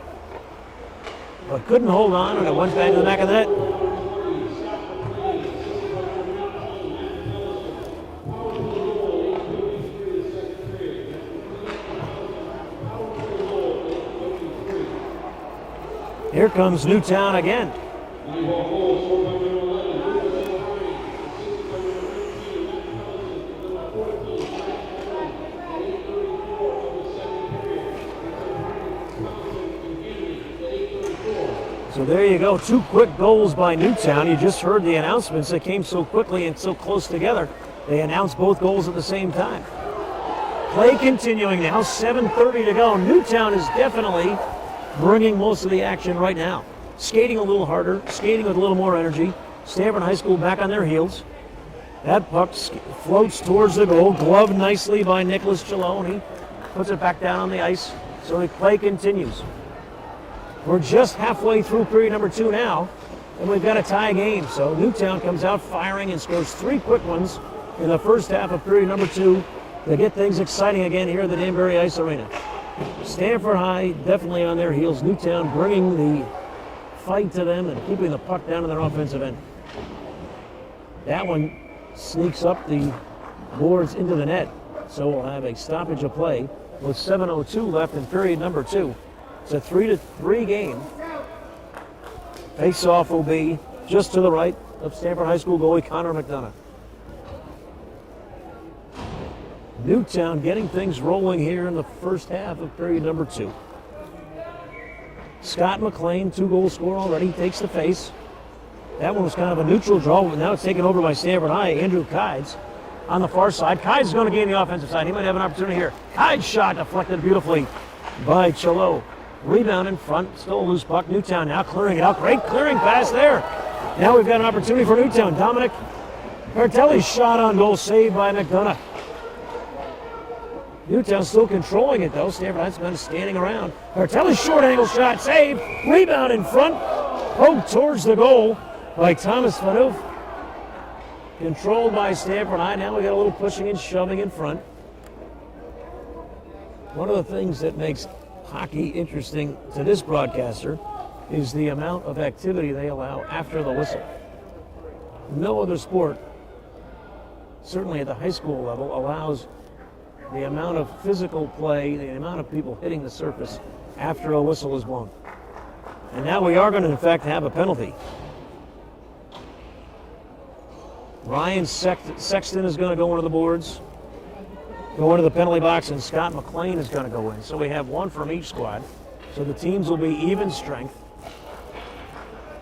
but couldn't hold on, and it went back to the back of the net. Here comes Newtown again. So there you go, 2 quick goals by Newtown. You just heard the announcements. They came so quickly and so close together. They announced both goals at the same time. Play continuing now, 7:30 to go. Newtown is definitely bringing most of the action right now. Skating a little harder, skating with a little more energy. Stamford High School back on their heels. That puck floats towards the goal, gloved nicely by Nicholas Chalone. He puts it back down on the ice, so the play continues. We're just halfway through period number 2 now, and we've got a tie game. So Newtown comes out firing and scores 3 quick ones in the first half of period number 2 to get things exciting again here at the Danbury Ice Arena. Stamford High definitely on their heels. Newtown bringing the fight to them and keeping the puck down in their offensive end. That one sneaks up the boards into the net. So we'll have a stoppage of play with 7:02 left in period number 2. It's a 3-3 game. Face-off will be just to the right of Stamford High School goalie Connor McDonough. Newtown getting things rolling here in the first half of period number 2. Scott McLean, 2-goal scorer already, takes the face. That one was kind of a neutral draw, but now it's taken over by Stamford High. Andrew Kides on the far side. Kides is going to gain the offensive side. He might have an opportunity here. Kides shot deflected beautifully by Chalo. Rebound in front, still a loose puck. Newtown now clearing it out. Great clearing pass there. Now we've got an opportunity for Newtown. Dominic Cartelli's shot on goal, saved by McDonough. Newtown still controlling it though. Stamford High's been standing around. Cartelli's short angle shot, saved. Rebound in front. Poked towards the goal by Thomas Fanouf. Controlled by Stamford High. Now we got a little pushing and shoving in front. One of the things that makes hockey interesting to this broadcaster is the amount of activity they allow after the whistle. No other sport, certainly at the high school level, allows the amount of physical play, the amount of people hitting the surface after a whistle is blown. And now we are going to, in fact, have a penalty. Ryan Sexton is going to go into the boards, go into the penalty box, and Scott McLean is going to go in. So we have one from each squad. So the teams will be even strength.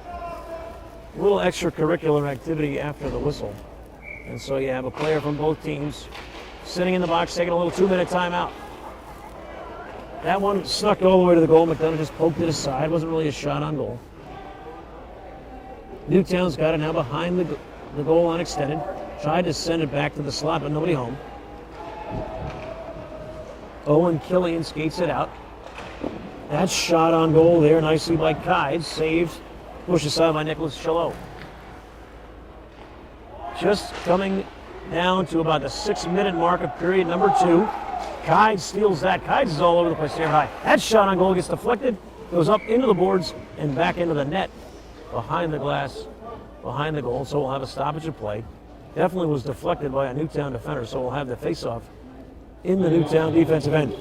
A little extracurricular activity after the whistle. And so you have a player from both teams sitting in the box, taking a little 2-minute timeout. That one snuck all the way to the goal. McDonough just poked it aside. Wasn't really a shot on goal. Newtown's got it now behind the goal unextended. Tried to send it back to the slot, but nobody home. Owen Killian skates it out. That shot on goal there, nicely by Kides, saved, pushed aside by Nicholas Chalot. Just coming down to about the 6-minute mark of period number 2. Kides steals that. Kides is all over the place, Stamford High. That shot on goal gets deflected, goes up into the boards and back into the net behind the glass, behind the goal, so we'll have a stoppage of play. Definitely was deflected by a Newtown defender, so we'll have the face-off in the Newtown defensive end.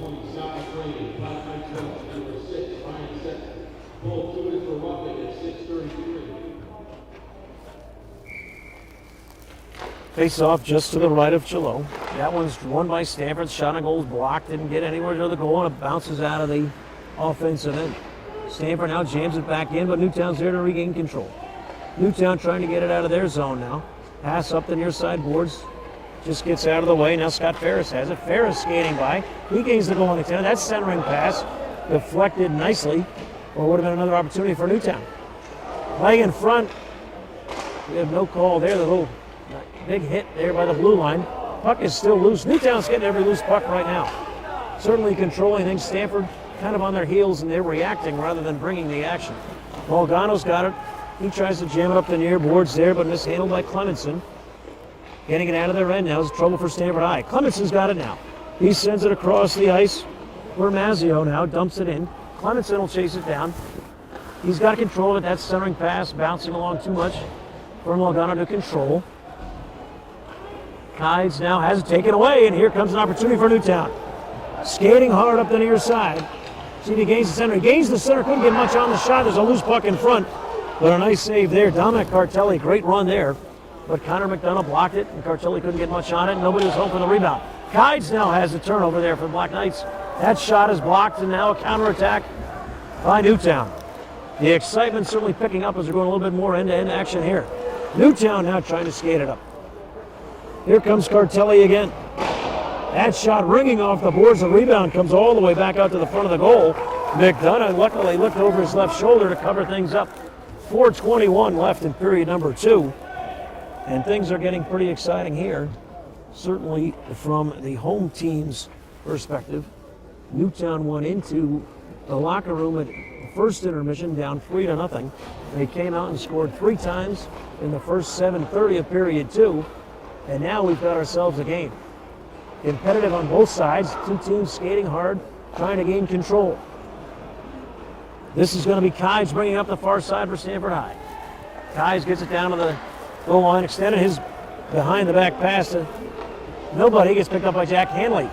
Face-off just to the right of Chalot. That one's won by Stamford. Shot on goal is blocked, didn't get anywhere near the goal, and it bounces out of the offensive end. Stamford now jams it back in, but Newtown's there to regain control. Newtown trying to get it out of their zone now. Pass up the near side boards. Just gets out of the way. Now Scott Ferris has it. Ferris skating by. He gains the goal on the 10. That centering pass deflected nicely, or would have been another opportunity for Newtown. Play in front. We have no call there. The little big hit there by the blue line. Puck is still loose. Newtown's getting every loose puck right now. Certainly controlling things. Stanford kind of on their heels, and they're reacting rather than bringing the action. Molgano's got it. He tries to jam it up the near boards there, but mishandled by Clemenson. Getting it out of their end now is trouble for Stamford High. Clemenson's got it now. He sends it across the ice where Mazzio now dumps it in. Clemenson will chase it down. He's got control of it. That centering pass bouncing along too much for Molgano to control. Kides now has it taken away, and here comes an opportunity for Newtown. Skating hard up the near side. See if he gains the center. He gains the center, couldn't get much on the shot. There's a loose puck in front, but a nice save there. Dominic Cartelli, great run there. But Connor McDonough blocked it, and Cartelli couldn't get much on it, and nobody was home for the rebound. Kides now has the turnover there for the Black Knights. That shot is blocked, and now a counterattack by Newtown. The excitement certainly picking up as we're going a little bit more end-to-end action here. Newtown now trying to skate it up. Here comes Cartelli again. That shot ringing off the boards. The rebound comes all the way back out to the front of the goal. McDonough luckily looked over his left shoulder to cover things up. 4:21 left in period number 2. And things are getting pretty exciting here. Certainly from the home team's perspective. Newtown went into the locker room at first intermission down 3-0. They came out and scored 3 times in the first 7:30 of period 2. And now we've got ourselves a game. Competitive on both sides. 2 teams skating hard, trying to gain control. This is going to be Kides bringing up the far side for Stamford High. Kides gets it down to the goal line, extended his behind-the-back pass to nobody. He gets picked up by Jack Hanley.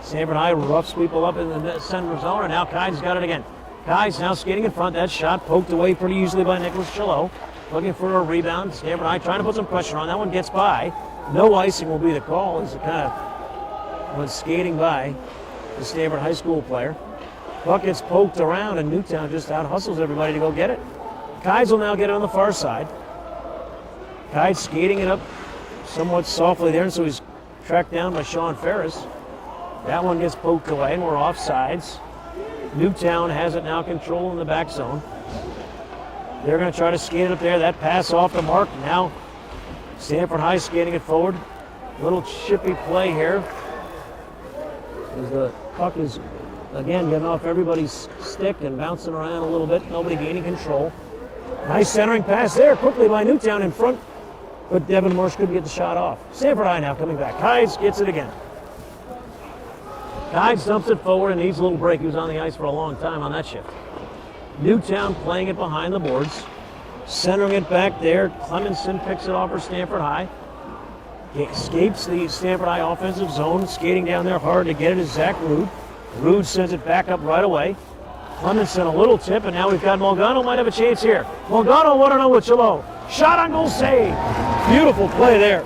Stamford High rough sweep up in the center zone, and now Kides got it again. Kides now skating in front. That shot poked away pretty easily by Nicholas Chalot. Looking for a rebound. Stamford High trying to put some pressure on. That one gets by. No icing will be the call as it kind of went skating by the Stamford High School player. Puck gets poked around, and Newtown just out-hustles everybody to go get it. Kides will now get it on the far side. Kides skating it up somewhat softly there, and so he's tracked down by Sean Ferris. That one gets poked away, and we're off sides. Newtown has it now control in the back zone. They're going to try to skate it up there. That pass off the mark. Now Stamford High skating it forward. Little chippy play here. As the puck is, again, getting off everybody's stick and bouncing around a little bit. Nobody gaining control. Nice centering pass there quickly by Newtown in front. But Devin Marsh couldn't get the shot off. Stamford High now coming back. Kides gets it again. Kides dumps it forward and needs a little break. He was on the ice for a long time on that shift. Newtown playing it behind the boards. Centering it back there. Clemenson picks it off for Stamford High. He escapes the Stamford High offensive zone. Skating down there hard to get it is Zach Rude. Rude sends it back up right away. Clemenson a little tip, and now we've got Molgano might have a chance here. Molgano 1-0 with Chalot. Shot on goal save. Beautiful play there.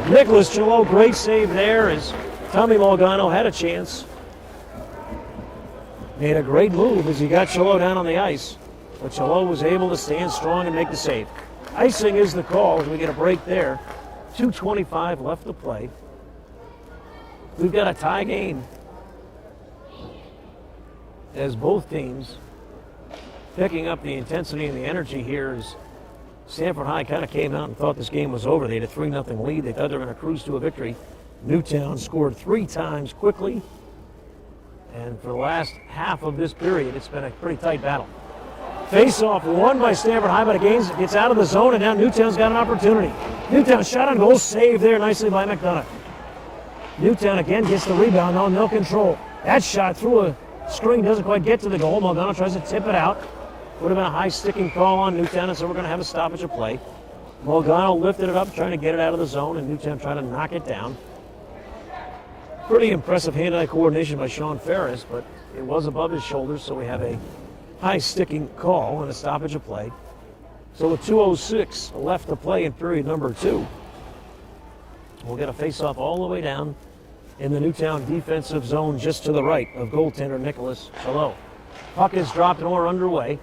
Nicholas Chalot, great save there as Tommy Molgano had a chance. Made a great move as he got Chalot down on the ice. But Chalot was able to stand strong and make the save. Icing is the call as we get a break there. 2:25 left to play. We've got a tie game as both teams picking up the intensity and the energy here as Stamford High kind of came out and thought this game was over. They had a 3-0 lead. They thought they were going to cruise to a victory. Newtown scored 3 times quickly And for the last half of this period, it's been a pretty tight battle. Face-off won by Stamford High, but it gets out of the zone, and now Newtown's got an opportunity. Newtown shot on goal, saved there nicely by McDonough. Newtown again gets the rebound, though, no control. That shot through a screen doesn't quite get to the goal. Mulgano tries to tip it out. Would have been a high sticking call on Newtown, and so we're going to have a stoppage of play. Mulgano lifted it up, trying to get it out of the zone, and Newtown trying to knock it down. Pretty impressive hand-eye coordination by Sean Ferris, but it was above his shoulders, so we have a high sticking call and a stoppage of play. So with 2:06 left to play in period number 2, we'll get a face-off all the way down in the Newtown defensive zone just to the right of goaltender Nicholas Chalot. Puck is dropped and we're underway.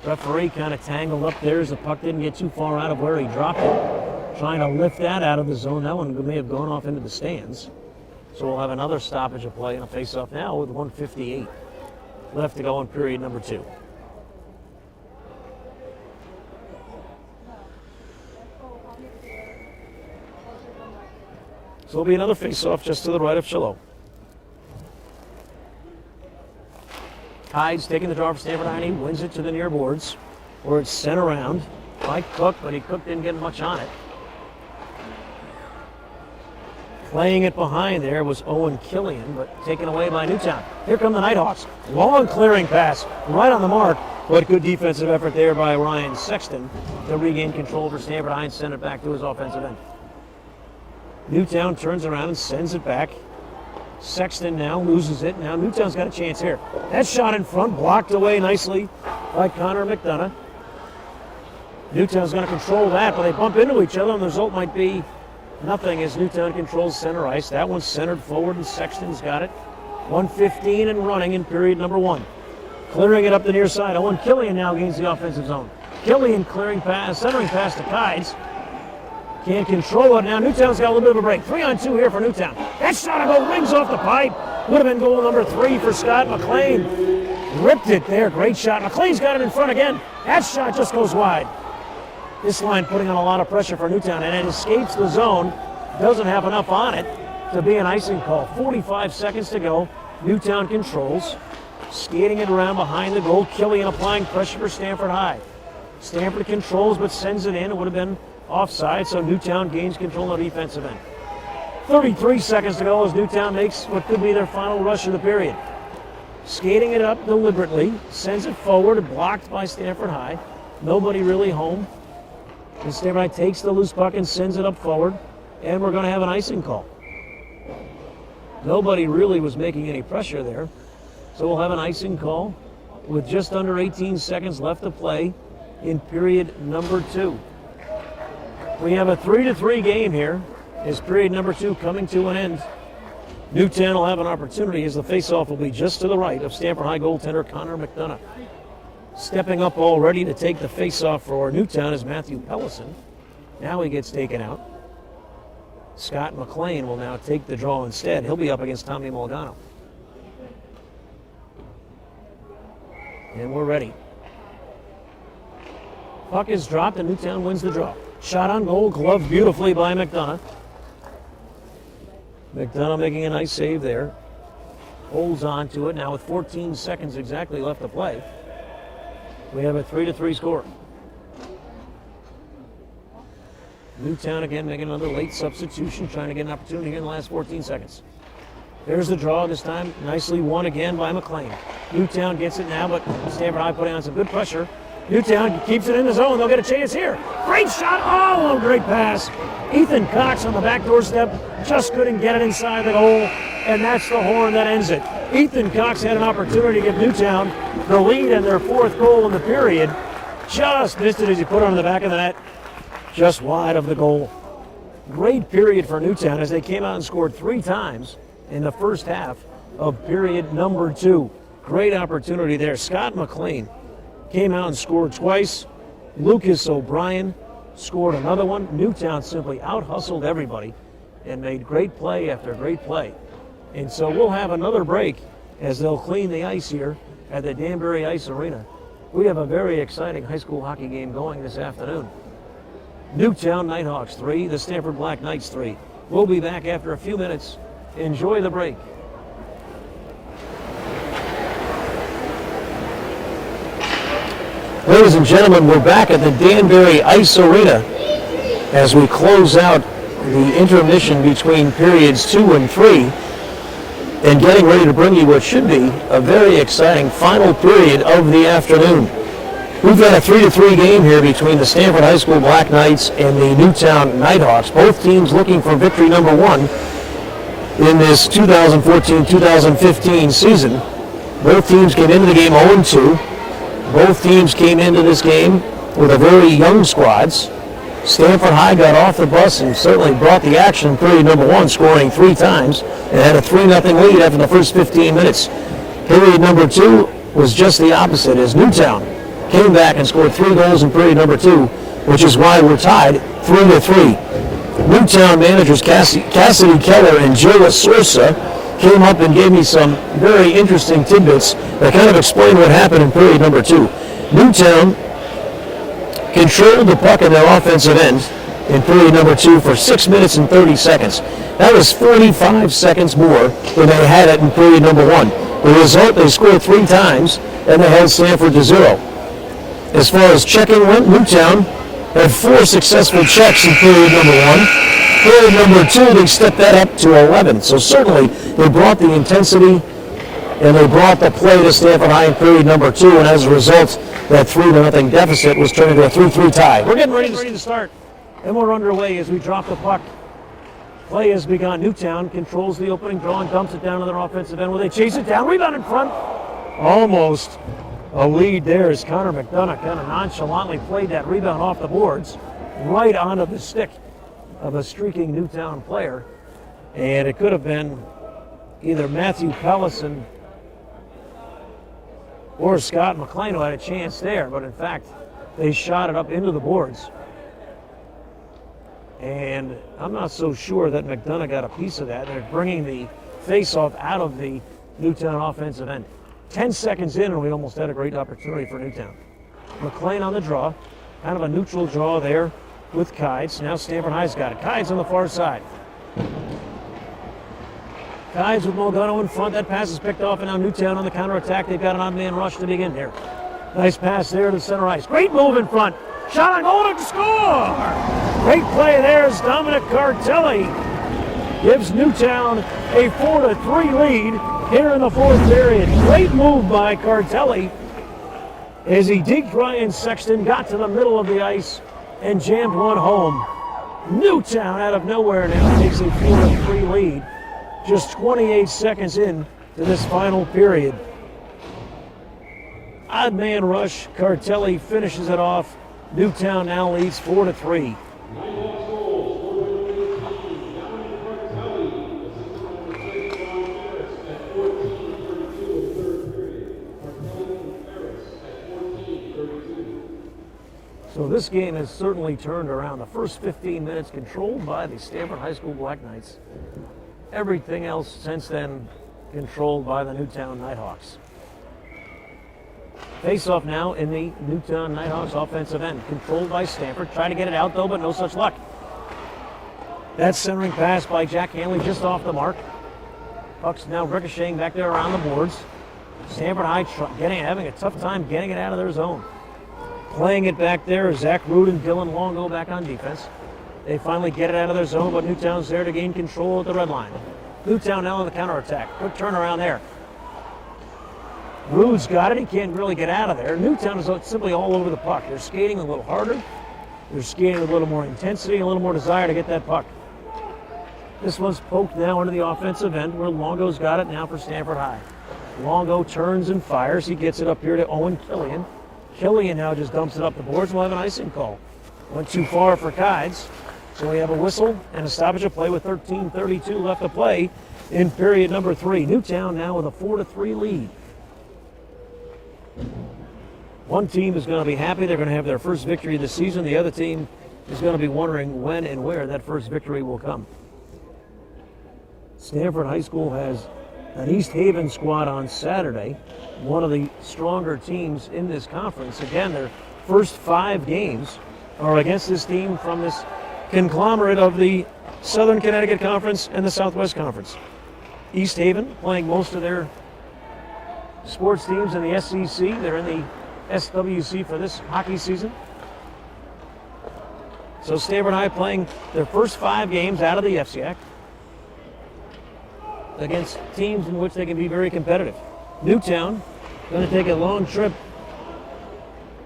Referee kind of tangled up there as the puck didn't get too far out of where he dropped it. Trying to lift that out of the zone. That one may have gone off into the stands. So we'll have another stoppage of play and a face-off now with 1:58 left to go in period number 2. So it'll be another face-off just to the right of Chalot. Hyde's taking the draw for Stamford High, and he wins it to the near boards, where it's sent around by Cook, but Cook didn't get much on it. Playing it behind there was Owen Killian, but taken away by Newtown. Here come the Nighthawks. Long clearing pass, right on the mark, but good defensive effort there by Ryan Sexton to regain control for Stamford High and send it back to his offensive end. Newtown turns around and sends it back. Sexton now loses it. Now Newtown's got a chance here. That shot in front, blocked away nicely by Connor McDonough. Newtown's going to control that, but they bump into each other, and the result might be nothing as Newtown controls center ice. That one's centered forward, and Sexton's got it. 1:15 and running in period number 1. Clearing it up the near side. Owen Killian now gains the offensive zone. Killian clearing pass, centering pass to Kides. Can't control it now. Newtown's got a little bit of a break. 3-on-2 here for Newtown. That shot of goal rings off the pipe. Would have been goal number 3 for Scott McLean. Ripped it there. Great shot. McLean's got it in front again. That shot just goes wide. This line putting on a lot of pressure for Newtown, and it escapes the zone. Doesn't have enough on it to be an icing call. 45 seconds to go. Newtown controls. Skating it around behind the goal. Killian applying pressure for Stamford High. Stamford controls but sends it in. It would have been offside, so Newtown gains control of the defensive end. 33 seconds to go as Newtown makes what could be their final rush of the period. Skating it up deliberately, sends it forward, blocked by Stamford High. Nobody really home. And Stamford High takes the loose puck and sends it up forward, and we're going to have an icing call. Nobody really was making any pressure there, so we'll have an icing call with just under 18 seconds left to play in period number 2. We have a 3-3 game here as period number 2 coming to an end. Newtown will have an opportunity as the faceoff will be just to the right of Stamford High goaltender Connor McDonough. Stepping up already to take the faceoff for Newtown is Matthew Pellison. Now he gets taken out. Scott McLean will now take the draw instead. He'll be up against Tommy Mulgano. And we're ready. Puck is dropped and Newtown wins the draw. Shot on goal, gloved beautifully by McDonough. McDonough making a nice save there. Holds on to it now with 14 seconds exactly left to play. We have a 3-3 score. Newtown again making another late substitution, trying to get an opportunity here in the last 14 seconds. There's the draw this time, nicely won again by McLean. Newtown gets it now, but Stamford High putting on some good pressure. Newtown keeps it in the zone. They'll get a chance here. Great shot. Oh, great pass. Ethan Cox on the back doorstep just couldn't get it inside the goal, and that's the horn that ends it. Ethan Cox had an opportunity to give Newtown the lead in their 4th goal in the period. Just missed it as he put it on the back of the net, just wide of the goal. Great period for Newtown as they came out and scored 3 times in the first half of period number 2. Great opportunity there. Scott McLean came out and scored twice. Lucas O'Brien scored another one. Newtown simply out-hustled everybody and made great play after great play. And so we'll have another break as they'll clean the ice here at the Danbury Ice Arena. We have a very exciting high school hockey game going this afternoon. Newtown Nighthawks 3, the Stamford Black Knights 3. We'll be back after a few minutes. Enjoy the break. Ladies and gentlemen, we're back at the Danbury Ice Arena as we close out the intermission between periods 2 and 3 and getting ready to bring you what should be a very exciting final period of the afternoon. We've got a 3-3 game here between the Stamford High School Black Knights and the Newtown Nighthawks. Both teams looking for victory number 1 in this 2014-2015 season. Both teams came into the game 0-2. Both teams came into this game with a very young squads. Stamford High got off the bus and certainly brought the action in period number 1, scoring 3 times, and had a 3-0 lead after the first 15 minutes. Period number 2 was just the opposite, as Newtown came back and scored 3 goals in period number 2, which is why we're tied 3-3. Newtown managers Cassidy Keller and Joe Sorsa came up and gave me some very interesting tidbits that kind of explain what happened in period number 2. Newtown controlled the puck in their offensive end in period number 2 for 6 minutes and 30 seconds. That was 45 seconds more than they had it in period number 1. The result, they scored 3 times and they held Stamford to 0. As far as checking went, Newtown had 4 successful checks in period number 1. Period number 2, they stepped that up to 11. So certainly they brought the intensity and they brought the play to Stamford High in period number 2, and as a result, that 3-0 deficit was turned into a 3-3 tie. We're getting ready to start, and we're underway as we drop the puck. Play has begun. Newtown controls the opening draw and dumps it down to their offensive end where they chase it down. Rebound in front. Almost a lead there as Connor McDonough kind of nonchalantly played that rebound off the boards right onto the stick of a streaking Newtown player. And it could have been either Matthew Pellison or Scott McLean who had a chance there, but in fact, they shot it up into the boards. And I'm not so sure that McDonough got a piece of that. They're bringing the face-off out of the Newtown offensive end. 10 seconds in, and we almost had a great opportunity for Newtown. McLean on the draw, kind of a neutral draw there with Kides. Now Stamford High's got it. Kides on the far side. Kides with Mulgano in front. That pass is picked off, and now Newtown on the counterattack. They've got an odd man rush to begin here. Nice pass there to center ice. Great move in front. Shot on goal to score! Great play there as Dominic Cartelli gives Newtown a 4-3 lead here in the 4th period. Great move by Cartelli as he deked Ryan Sexton, got to the middle of the ice, and jammed one home. Newtown out of nowhere now takes a 4-3 lead. Just 28 seconds in to this final period. Odd man rush. Cartelli finishes it off. Newtown now leads 4-3. So this game has certainly turned around. The first 15 minutes controlled by the Stamford High School Black Knights. Everything else since then controlled by the Newtown Nighthawks. Face-off now in the Newtown Nighthawks offensive end. Controlled by Stamford. Trying to get it out though, but no such luck. That centering pass by Jack Hanley just off the mark. Puck's now ricocheting back there around the boards. Stamford High having a tough time getting it out of their zone. Playing it back there is Zach Root and Dylan Longo back on defense. They finally get it out of their zone, but Newtown's there to gain control at the red line. Newtown now on the counterattack. Quick turnaround there. Root's got it. He can't really get out of there. Newtown is simply all over the puck. They're skating a little harder. They're skating with a little more intensity, a little more desire to get that puck. This one's poked now into the offensive end where Longo's got it now for Stamford High. Longo turns and fires. He gets it up here to Owen Killian. Killian now just dumps it up the boards. We'll have an icing call. Went too far for Kides. So we have a whistle and a stoppage of play with 13:32 left to play in period number 3. Newtown now with a 4-3 lead. One team is going to be happy. They're going to have their first victory of the season. The other team is going to be wondering when and where that first victory will come. Stamford High School has an East Haven squad on Saturday, one of the stronger teams in this conference. Again, their first 5 games are against this team from this conglomerate of the Southern Connecticut Conference and the Southwest Conference. East Haven playing most of their sports teams in the SEC. They're in the SWC for this hockey season. So Stamford High playing their first 5 games out of the FCAC against teams in which they can be very competitive. Newtown going to take a long trip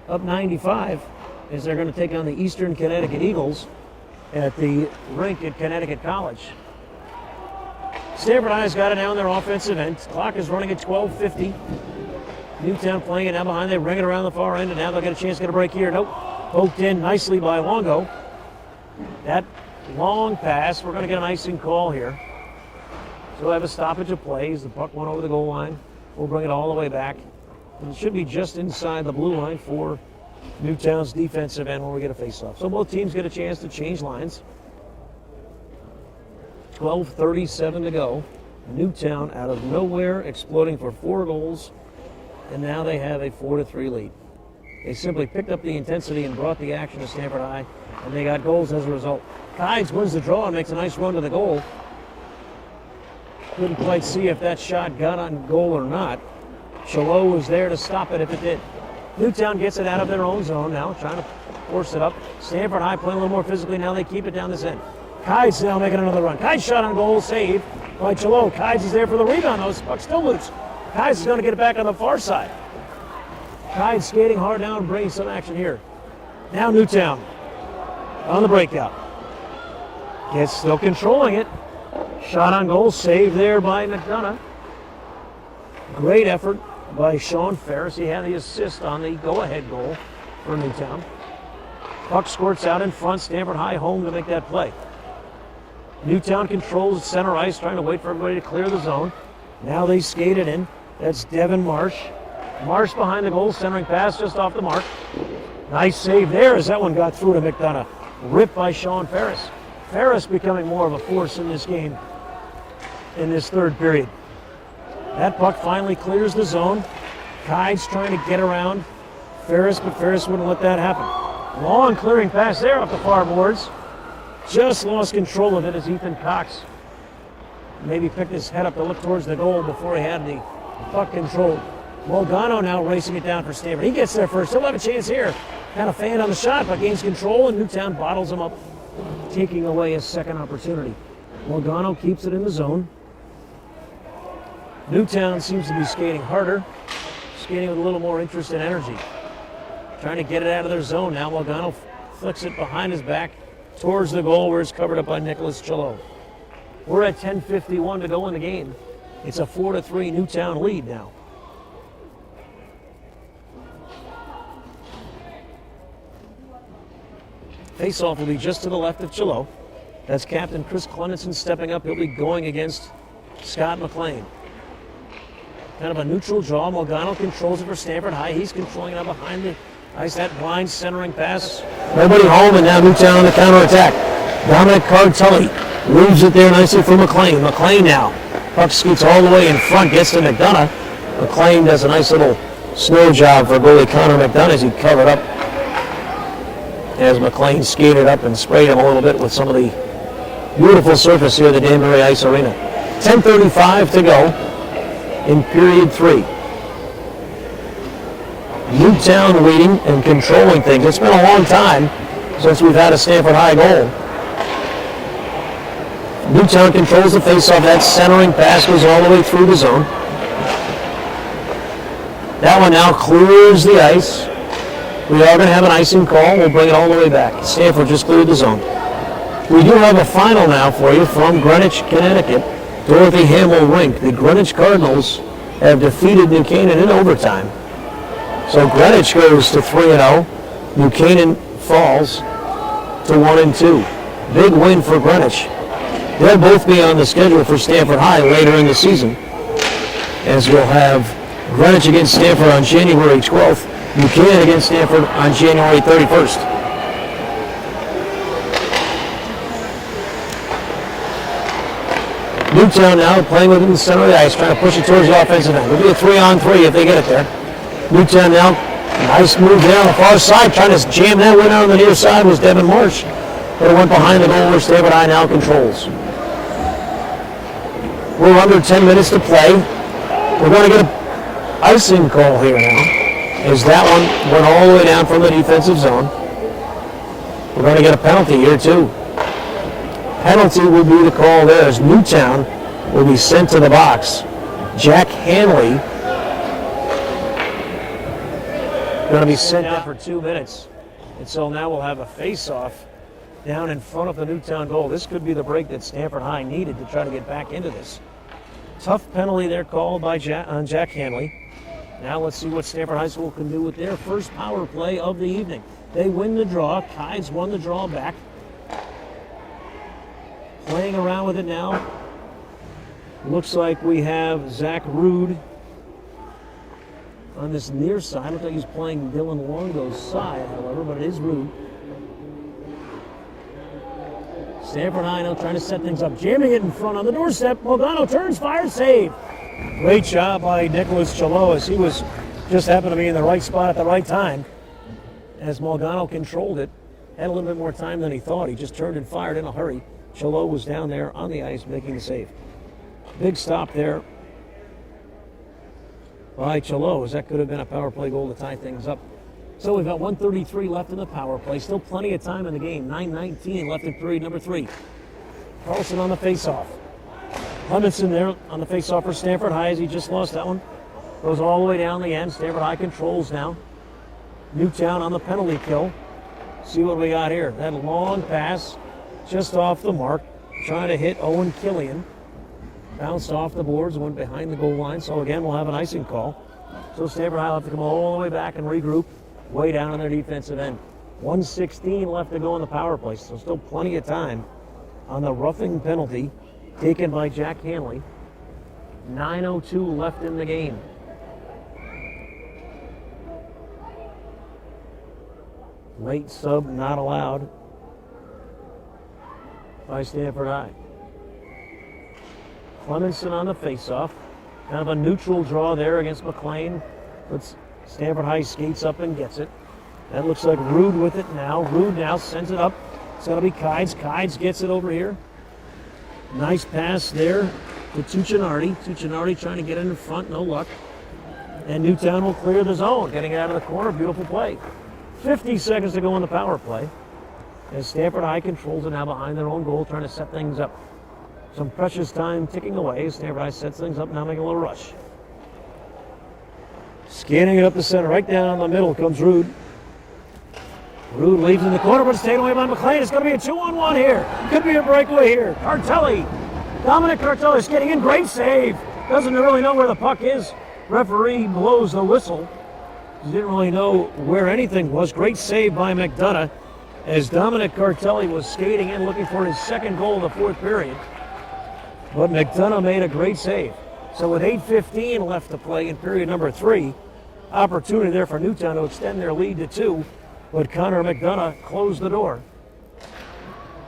up 95 as they're going to take on the Eastern Connecticut Eagles at the rink at Connecticut College. Stamford High's got it now in their offensive end. Clock is running at 12:50. Newtown playing it now behind. They ring it around the far end, and now they'll get a chance to get a break here. Nope. Poked in nicely by Longo. That long pass, we're going to get an icing call here. So we'll have a stoppage of play as the puck went over the goal line. We'll bring it all the way back. And it should be just inside the blue line for Newtown's defensive end when we get a face-off. So both teams get a chance to change lines. 12:37 to go. Newtown out of nowhere exploding for 4 goals. And now they have a 4-3 lead. They simply picked up the intensity and brought the action to Stamford High, and they got goals as a result. Kides wins the draw and makes a nice run to the goal. Couldn't quite see if that shot got on goal or not. Chalot was there to stop it if it did. Newtown gets it out of their own zone now, trying to force it up. Stamford High playing a little more physically now. They keep it down this end. Kides now making another run. Kides shot on goal, save by Chalot. Kides is there for the rebound, though. Puck still loose. Kides is going to get it back on the far side. Kides skating hard now and bringing some action here. Now Newtown on the breakout. Gets still controlling it. Shot on goal, saved there by McDonough. Great effort by Sean Ferris. He had the assist on the go-ahead goal for Newtown. Puck squirts out in front. Stamford High home to make that play. Newtown controls center ice, trying to wait for everybody to clear the zone. Now they skate it in. That's Devin Marsh. Marsh behind the goal, centering pass just off the mark. Nice save there as that one got through to McDonough. Ripped by Sean Ferris. Ferris becoming more of a force in this game in this third period. That puck finally clears the zone. Kides trying to get around Ferris, but Ferris wouldn't let that happen. Long clearing pass there up the far boards. Just lost control of it as Ethan Cox maybe picked his head up to look towards the goal before he had the puck controlled. Molgano now racing it down for Stamford. He gets there first. He'll have a chance here. Kind of fanned on the shot, but gains control, and Newtown bottles him up, taking away his second opportunity. Molgano keeps it in the zone. Newtown seems to be skating harder, skating with a little more interest and energy. Trying to get it out of their zone now. Molgano flicks it behind his back towards the goal where it's covered up by Nicholas Chalot. We're at 10:51 to go in the game. It's a 4-3 Newtown lead now. Face-off will be just to the left of Chalot. That's Captain Chris Clemmenson stepping up. He'll be going against Scott McLean. Kind of a neutral draw. Molgano controls it for Stamford High. He's controlling it up behind the ice. That blind centering pass. Nobody home, and now Newtown on the counterattack. Dominic Cartelli moves it there nicely for McLean. McLean now. Puck scoots all the way in front, gets to McDonough. McLean does a nice little snow job for goalie Connor McDonough as he covered up. As McLean skated up and sprayed him a little bit with some of the beautiful surface here at the Danbury Ice Arena. 10:35 to go in period 3. Newtown leading and controlling things. It's been a long time since we've had a Stamford High goal. Newtown controls the faceoff. That centering pass goes all the way through the zone. That one now clears the ice. We are going to have an icing call. We'll bring it all the way back. Stamford just cleared the zone. We do have a final now for you from Greenwich, Connecticut. Dorothy Hamill Rink. The Greenwich Cardinals have defeated New Canaan in overtime. So Greenwich goes to 3-0. New Canaan falls to 1-2. Big win for Greenwich. They'll both be on the schedule for Stamford High later in the season, as we'll have Greenwich against Stamford on January 12th. New Canaan against Stamford on January 31st. Newtown now playing within the center of the ice, trying to push it towards the offensive end. It'll be a 3-on-3 if they get it there. Newtown now, nice move there on the far side, trying to jam that one out on the near side was Devin Marsh. But it went behind the goal where Stamford High now controls. We're under 10 minutes to play. We're going to get an icing call here now. as that one went all the way down from the defensive zone. We're going to get a penalty here too. Penalty would be the call there as Newtown will be sent to the box. Jack Hanley going to be sent out for 2 minutes. And so now we'll have a face-off down in front of the Newtown goal. This could be the break that Stamford High needed to try to get back into this. Tough penalty there called by Jack Hanley. Now let's see what Stamford High School can do with their first power play of the evening. They win the draw. Kides won the draw back. Playing around with it now. Looks like we have Zach Rude on this near side. Looks like he's playing Dylan Longo's side, however, but it is Rude. Stamford High now trying to set things up. Jamming it in front on the doorstep. Mogano turns, fires, save. Great job by Nicholas Chalo as he was just happened to be in the right spot at the right time. As Mogano controlled it, had a little bit more time than he thought. He just turned and fired in a hurry. Chalo was down there on the ice making the save. Big stop there by Chalo, as that could have been a power play goal to tie things up. So we've got 1:33 left in the power play. Still plenty of time in the game. 9:19 left in period number 3. Carlson on the faceoff. Clemenson there on the faceoff for Stamford High as he just lost that one. Goes all the way down the end. Stamford High controls now. Newtown on the penalty kill. See what we got here. That long pass just off the mark. Trying to hit Owen Killian. Bounced off the boards, went behind the goal line. So again, we'll have an icing call. So Stamford High will have to come all the way back and regroup. Way down on their defensive end. 1:16 left to go in the power play, so still plenty of time on the roughing penalty taken by Jack Hanley. 9:02 left in the game. Late sub not allowed by Stamford High. Clemenson on the faceoff. Kind of a neutral draw there against McLean. Let's Stamford High skates up and gets it. That looks like Rude with it now. Rude now sends it up. It's going to be Kides. Kides gets it over here. Nice pass there to Tuccinardi. Tuccinardi trying to get in front, no luck. And Newtown will clear the zone, getting it out of the corner. Beautiful play. 50 seconds to go in the power play. As Stamford High controls it now behind their own goal, trying to set things up. Some precious time ticking away as Stamford High sets things up, now making a little rush. Scanning it up the center, right down the middle comes Rude. Rude leaves in the corner, but it's taken away by McLean. It's going to be a 2-on-1 here. Could be a breakaway here. Cartelli. Dominic Cartelli is getting in. Great save. Doesn't really know where the puck is. Referee blows the whistle. He didn't really know where anything was. Great save by McDonough as Dominic Cartelli was skating in looking for his second goal of the fourth period. But McDonough made a great save. So with 8:15 left to play in period number 3, opportunity there for Newtown to extend their lead to 2, but Connor McDonough closed the door.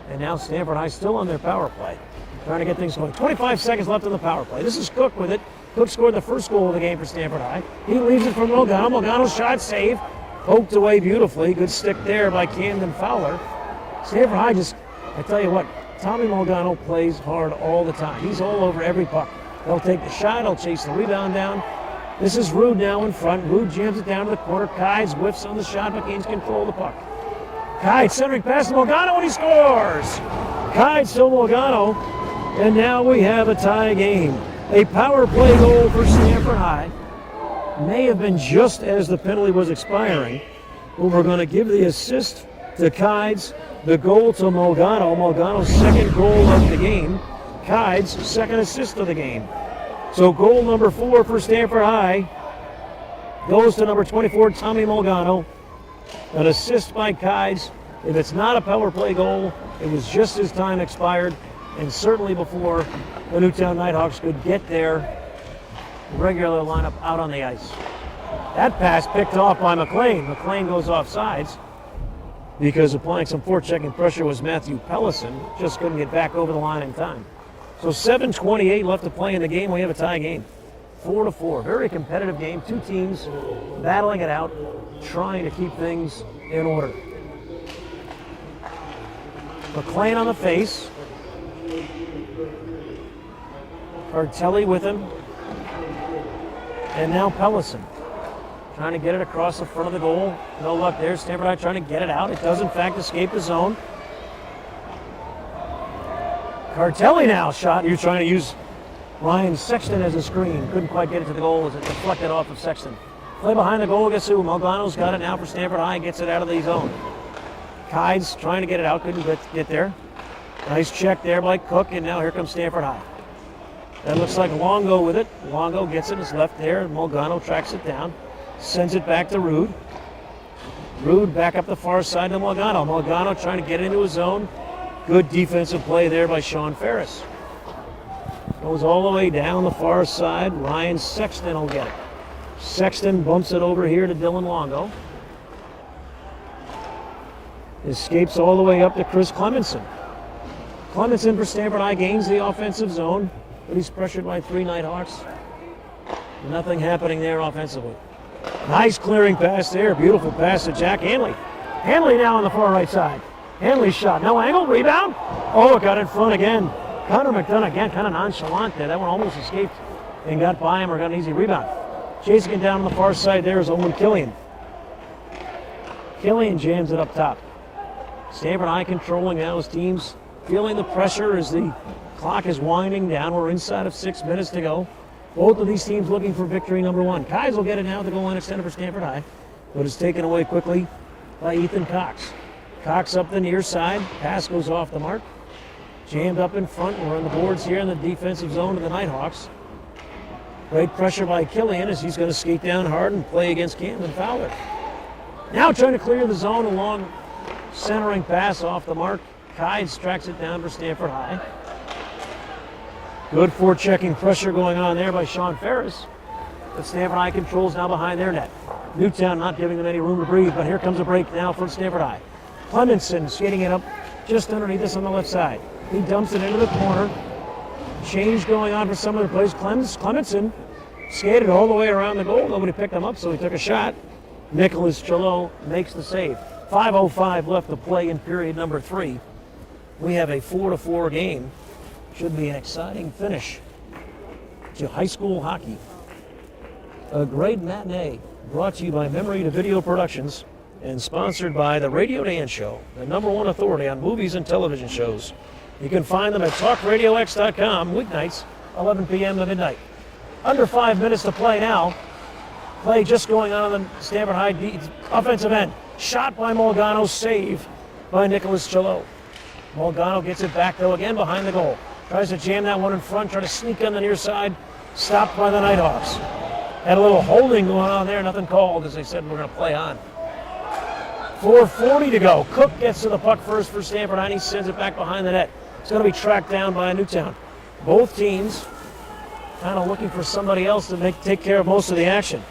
And now Stamford High still on their power play, trying to get things going. 25 seconds left in the power play. This is Cook with it. Cook scored the first goal of the game for Stamford High. He leaves it from Mogano. Mogano's shot save, poked away beautifully. Good stick there by Camden Fowler. Stamford High just, I tell you what, Tommy Mogano plays hard all the time. He's all over every puck. He'll take the shot, he'll chase the rebound down. This is Rude now in front. Rude jams it down to the corner. Kides whiffs on the shot, but gains control of the puck. Kides centering pass to Mogano, and he scores! Kides to Mogano, and now we have a tie game. A power play goal for Stamford High. May have been just as the penalty was expiring, but we're going to give the assist to Kides, the goal to Mogano. Mogano's second goal of the game. Kides' second assist of the game. So goal number 4 for Stamford High goes to number 24, Tommy Mogano. An assist by Kides. If it's not a power play goal, it was just as time expired, and certainly before the Newtown Nighthawks could get their regular lineup out on the ice. That pass picked off by McLean. McLean goes off sides because applying some forechecking pressure was Matthew Pellison. Just couldn't get back over the line in time. So 7:28 left to play in the game. We have a tie game. 4-4. Very competitive game. Two teams battling it out, trying to keep things in order. McLean on the face. Cartelli with him. And now Pellison. trying to get it across the front of the goal. No luck there. Stamford High trying to get it out. It does, in fact, escape the zone. Cartelli now shot. He was trying to use Ryan Sexton as a screen. Couldn't quite get it to the goal as it deflected off of Sexton. Play behind the goal. Guess who? Malgano's got it now for Stamford High and gets it out of the zone. Kides trying to get it out. Couldn't get there. Nice check there by Cook, and now here comes Stamford High. That looks like Longo with it. Longo gets it. It's left there. Malgano tracks it down. Sends it back to Rude. Rude back up the far side to Malgano. Malgano trying to get into his zone. Good defensive play there by Sean Ferris. Goes all the way down the far side. Ryan Sexton will get it. Sexton bumps it over here to Dylan Longo. Escapes all the way up to Chris Clemenson. Clemenson for Stamford High gains the offensive zone, but he's pressured by 3 Nighthawks. Nothing happening there offensively. Nice clearing pass there. Beautiful pass to Jack Hanley. Hanley now on the far right side. Hanley's shot. No angle. Rebound. Oh, it got in front again. Connor McDonough again, kind of nonchalant there. That one almost escaped and got by him or got an easy rebound. Chasing it down on the far side there is Owen Killian. Killian jams it up top. Stamford High controlling now his teams. Feeling the pressure as the clock is winding down. We're inside of 6 minutes to go. Both of these teams looking for victory number 1. Kides will get it now at the goal line extended for Stamford High, but it's taken away quickly by Ethan Cox. Cox up the near side. Pass goes off the mark. Jammed up in front. We're on the boards here in the defensive zone of the Nighthawks. Great pressure by Killian as he's going to skate down hard and play against Camden Fowler. Now trying to clear the zone. A long centering pass off the mark. Kides tracks it down for Stamford High. Good forechecking pressure going on there by Sean Ferris. But Stamford High controls now behind their net. Newtown not giving them any room to breathe, but here comes a break now for Stamford High. Clemenson skating it up just underneath us on the left side. He dumps it into the corner. Change going on for some of the plays. Clemenson skated all the way around the goal. Nobody picked him up, so he took a shot. Nicholas Chalot makes the save. 5:05 left to play in period number 3. We have a 4-4 game. Should be an exciting finish to high school hockey. A great matinee brought to you by Memory to Video Productions and sponsored by the Radio Dance Show, the #1 authority on movies and television shows. You can find them at TalkRadioX.com, weeknights, 11 p.m. to midnight. Under 5 minutes to play now. Play just going on the Stamford High offensive end. Shot by Malgano, save by Nicholas Chalot. Malgano gets it back, though, again behind the goal. Tries to jam that one in front, trying to sneak on the near side. Stopped by the Nighthawks. Had a little holding going on there, nothing called, as they said we're going to play on. 4:40 to go. Cook gets to the puck first for Stamford High, and he sends it back behind the net. It's going to be tracked down by Newtown. Both teams kind of looking for somebody else to take care of most of the action.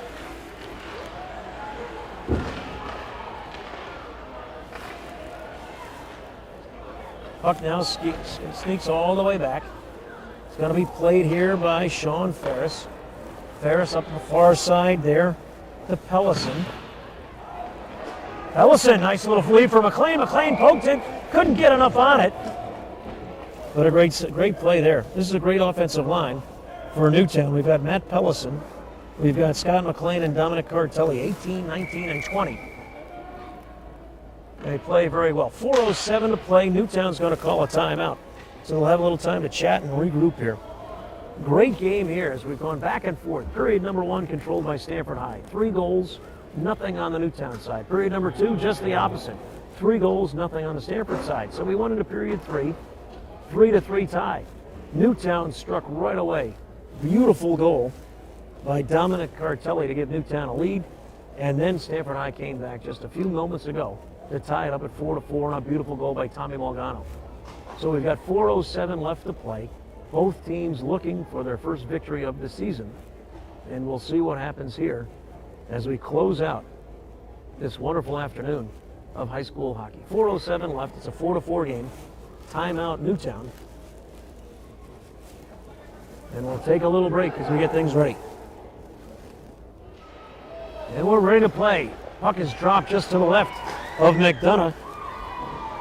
Puck now sneaks all the way back. It's going to be played here by Sean Ferris. Ferris up the far side there to Pellison. Pellison, nice little lead for McLean. McLean poked it, couldn't get enough on it. But a great play there. This is a great offensive line for Newtown. We've got Matt Pellison. We've got Scott McLean and Dominic Cartelli, 18, 19, and 20. They play very well. 4:07 to play. Newtown's going to call a timeout. So we'll have a little time to chat and regroup here. Great game here as we've gone back and forth. Period number 1 controlled by Stamford High. 3 goals, nothing on the Newtown side. Period number 2, just the opposite. 3 goals, nothing on the Stamford side. So we went into period 3, 3-3 tie. Newtown struck right away. Beautiful goal by Dominic Cartelli to give Newtown a lead. And then Stamford High came back just a few moments ago to tie it up at 4-4 on a beautiful goal by Tommy Malgano. So we've got 4:07 left to play. Both teams looking for their first victory of the season. And we'll see what happens here as we close out this wonderful afternoon of high school hockey. 4:07 left. It's a 4-4 game. Timeout Newtown. And we'll take a little break as we get things ready. And we're ready to play. Puck is dropped just to the left of McDonough.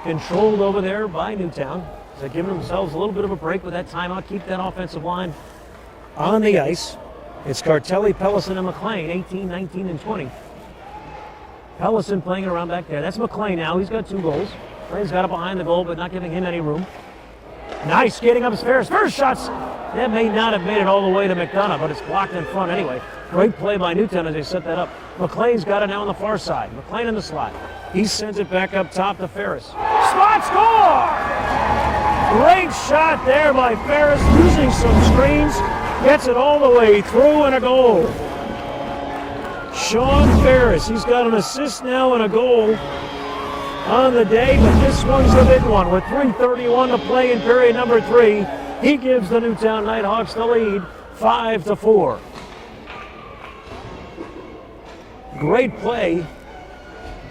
Controlled over there by Newtown. They're giving themselves a little bit of a break with that timeout. Keep that offensive line on the ice. It's Cartelli, Pellison, and McLean, 18, 19, and 20. Pellison playing it around back there. That's McLean now. He's got 2 goals. McLean's got it behind the goal, but not giving him any room. Nice skating up as Ferris. Ferris shots. That may not have made it all the way to McDonough, but it's blocked in front anyway. Great play by Newtown as they set that up. McLean's got it now on the far side. McLean in the slot. He sends it back up top to Ferris. Spot score! Great shot there by Ferris, using some screens. Gets it all the way through and a goal. Sean Ferris, he's got an assist now and a goal on the day, but this one's the big one. With 3:31 to play in period number 3, he gives the Newtown Nighthawks the lead, 5-4. Great play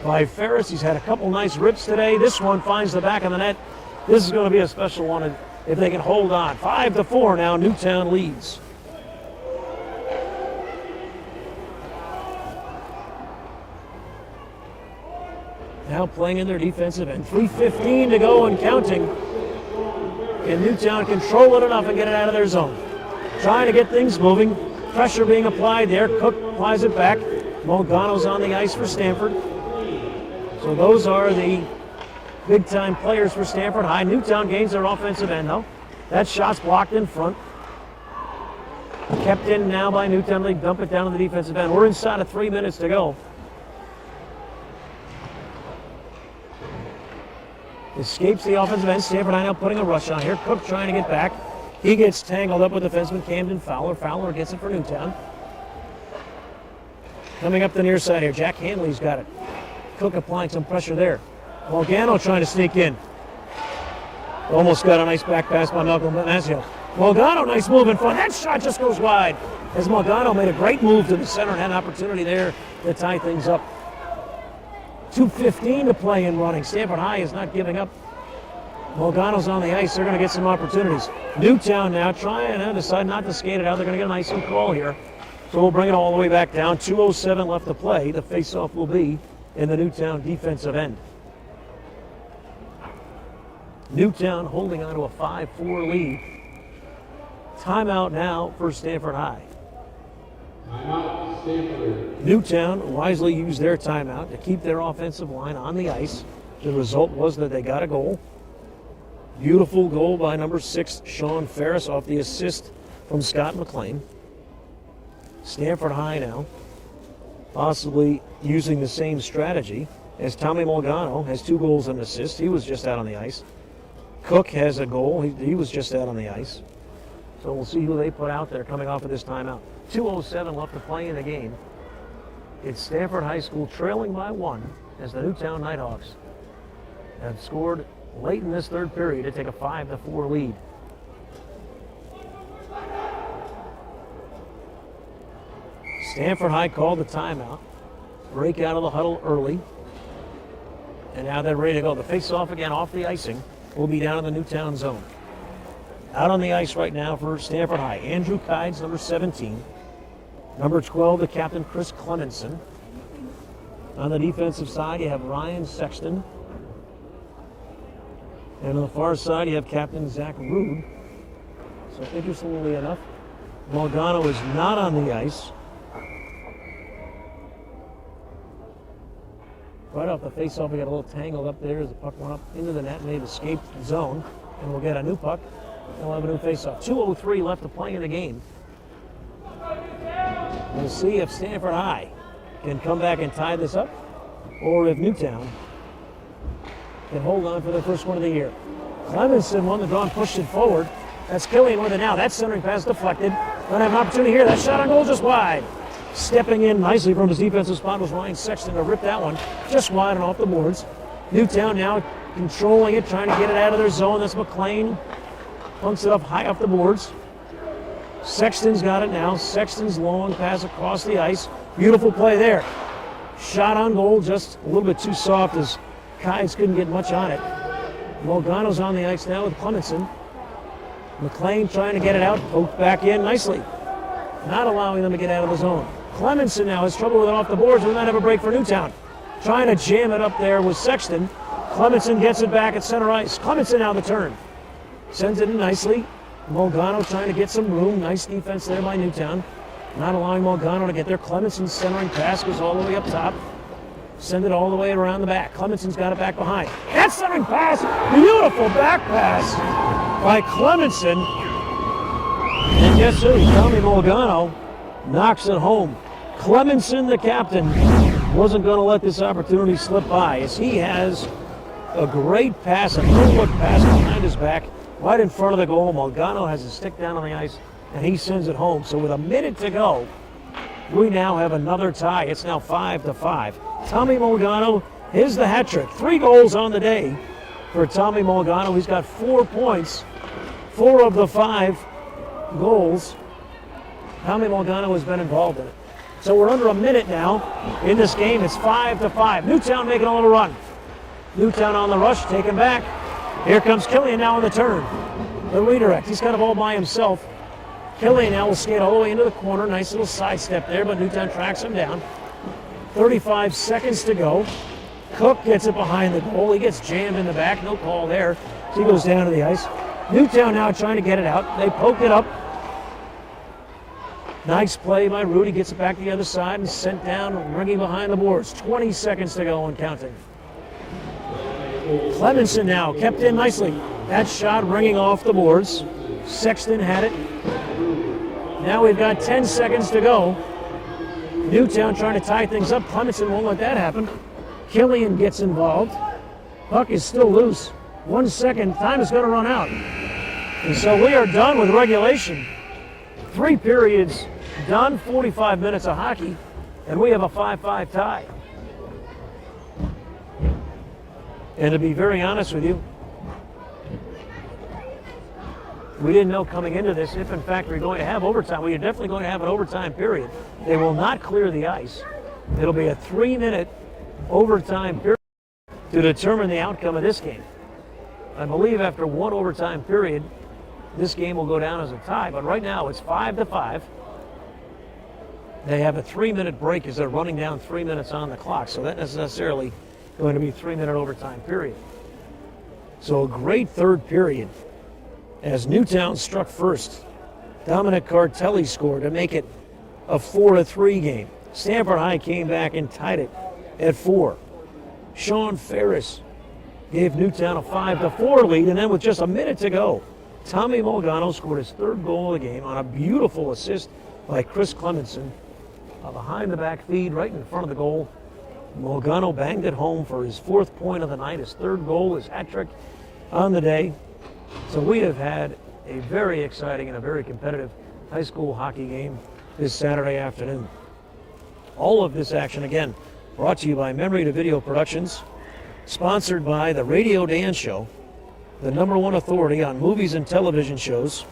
by Ferris. He's had a couple nice rips today. This one finds the back of the net. This is going to be a special one if they can hold on. 5-4 now, Newtown leads. Now playing in their defensive end. 3:15 to go and counting. Can Newtown control it enough and get it out of their zone? Trying to get things moving. Pressure being applied there. Cook applies it back. Molgano's on the ice for Stamford. So those are the big-time players for Stamford High. Newtown gains their offensive end, though. That shot's blocked in front. Kept in now by Newtown. They dump it down to the defensive end. We're inside of 3 minutes to go. Escapes the offensive end. Stamford High now putting a rush on here. Cook trying to get back. He gets tangled up with defenseman Camden Fowler. Fowler gets it for Newtown. Coming up the near side here. Jack Hanley's got it. Cook applying some pressure there. Molgano trying to sneak in. Almost got a nice back pass by Malcolm Benazio. Molgano, nice move in front. That shot just goes wide. As Molgano made a great move to the center and had an opportunity there to tie things up. 2:15 to play in running. Stamford High is not giving up. Molgano's on the ice. They're going to get some opportunities. Newtown now trying to decide not to skate it out. They're going to get a nice call here. So we'll bring it all the way back down. 2:07 left to play. The face-off will be in the Newtown defensive end. Newtown holding on to a 5-4 lead. Timeout now for Stamford High. Newtown wisely used their timeout to keep their offensive line on the ice. The result was that they got a goal. Beautiful goal by number 6, Sean Ferris, off the assist from Scott McLean. Stamford High now possibly using the same strategy as Tommy Molgano has 2 goals and an assist. He was just out on the ice. Cook has a goal. He was just out on the ice. So we'll see who they put out there coming off of this timeout. 2:07 left to play in the game. It's Stamford High School trailing by 1 as the Newtown Nighthawks have scored late in this third period to take a 5-4 lead. Stamford High called the timeout. Break out of the huddle early. And now they're ready to go. The face-off again off the icing will be down in the Newtown zone. Out on the ice right now for Stamford High. Andrew Kides, number 17. Number 12, the captain, Chris Clemenson. On the defensive side, you have Ryan Sexton. And on the far side, you have Captain Zach Rude. So interestingly enough, Molgano is not on the ice. Right off the face-off, we got a little tangled up there as the puck went up into the net and they've escaped the zone. And we'll get a new puck. And we'll have a new face-off. 2:03 left to play in the game. We'll see if Stamford High can come back and tie this up, or if Newtown can hold on for the first one of the year. Clemenson won the draw and pushed it forward. That's Killian with it now. That centering pass deflected. Gonna have an opportunity here. That shot on goal just wide. Stepping in nicely from his defensive spot was Ryan Sexton to rip that one just wide and off the boards. Newtown now controlling it, trying to get it out of their zone. That's McLean. Punks it up high off the boards. Sexton's got it now. Sexton's long pass across the ice. Beautiful play there. Shot on goal, just a little bit too soft as Kides couldn't get much on it. Molgano's on the ice now with Clemenson. McLean trying to get it out, poked back in nicely. Not allowing them to get out of the zone. Clemenson now has trouble with it off the boards. We might have a break for Newtown. Trying to jam it up there with Sexton. Clemenson gets it back at center ice. Clemenson now the turn. Sends it in nicely. Molgano trying to get some room. Nice defense there by Newtown. Not allowing Molgano to get there. Clemenson's centering pass goes all the way up top. Send it all the way around the back. Clemenson's got it back behind. That centering pass, beautiful back pass by Clemenson. And guess who? Tommy Molgano knocks it home. Clemenson, the captain, wasn't going to let this opportunity slip by, as he has a great pass, a no-look pass behind his back, right in front of the goal. Molgano has his stick down on the ice, and he sends it home. So with a minute to go, we now have another tie. It's now 5-5. Tommy Molgano is the hat trick. 3 goals on the day for Tommy Molgano. He's got 4 points, 4 of the 5 goals. Tommy Molgano has been involved in it. So we're under a minute now in this game. It's 5-5. Newtown making a little run. Newtown on the rush, taken back. Here comes Killian now on the turn. The redirect. He's got a ball by himself. Killian now will skate all the way into the corner. Nice little sidestep there, but Newtown tracks him down. 35 seconds to go. Cook gets it behind the goal. He gets jammed in the back. No call there. So he goes down to the ice. Newtown now trying to get it out. They poke it up. Nice play by Rudy. Gets it back to the other side and sent down, ringing behind the boards. 20 seconds to go and counting. Clemenson now kept in nicely. That shot ringing off the boards. Sexton had it. Now we've got 10 seconds to go. Newtown trying to tie things up. Clemenson won't let that happen. Killian gets involved. Puck is still loose. 1 second. Time is going to run out. And so we are done with regulation. 3 periods done, 45 minutes of hockey, and we have a 5-5 tie. And to be very honest with you, we didn't know coming into this if in fact we're going to have overtime. We are definitely going to have an overtime period. They will not clear the ice. It'll be a 3-minute overtime period to determine the outcome of this game. I believe after 1 overtime period, this game will go down as a tie, but right now it's 5-5. They have a 3-minute break as they're running down 3 minutes on the clock, so that's not necessarily going to be a 3-minute overtime period. So a great third period as Newtown struck first. Dominic Cartelli scored to make it a 4-3 game. Stamford High came back and tied it at 4. Sean Ferris gave Newtown a 5-4 lead, and then with just a minute to go, Tommy Molgano scored his 3rd goal of the game on a beautiful assist by Chris Clemenson. A behind-the-back feed right in front of the goal. Molgano banged it home for his 4th point of the night, his 3rd goal, his hat trick on the day. So we have had a very exciting and a very competitive high school hockey game this Saturday afternoon. All of this action, again, brought to you by Memory to Video Productions, sponsored by the Radio Dan Show, the #1 authority on movies and television shows.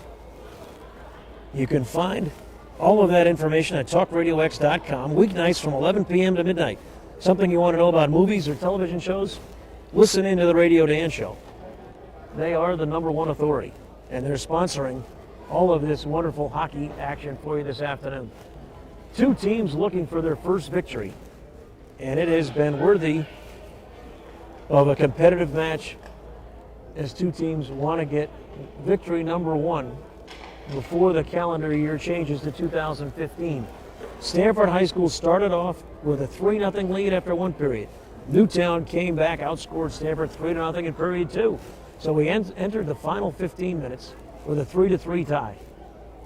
You can find all of that information at talkradiox.com, weeknights from 11 p.m. to midnight. Something you want to know about movies or television shows? Listen into the Radio Dan Show. They are the #1 authority, and they're sponsoring all of this wonderful hockey action for you this afternoon. 2 teams looking for their first victory, and it has been worthy of a competitive match as 2 teams want to get victory #1 before the calendar year changes to 2015. Stamford High School started off with a 3-0 lead after 1 period. Newtown came back, outscored Stamford 3-0 in period 2. So we entered the final 15 minutes with a 3-3 tie.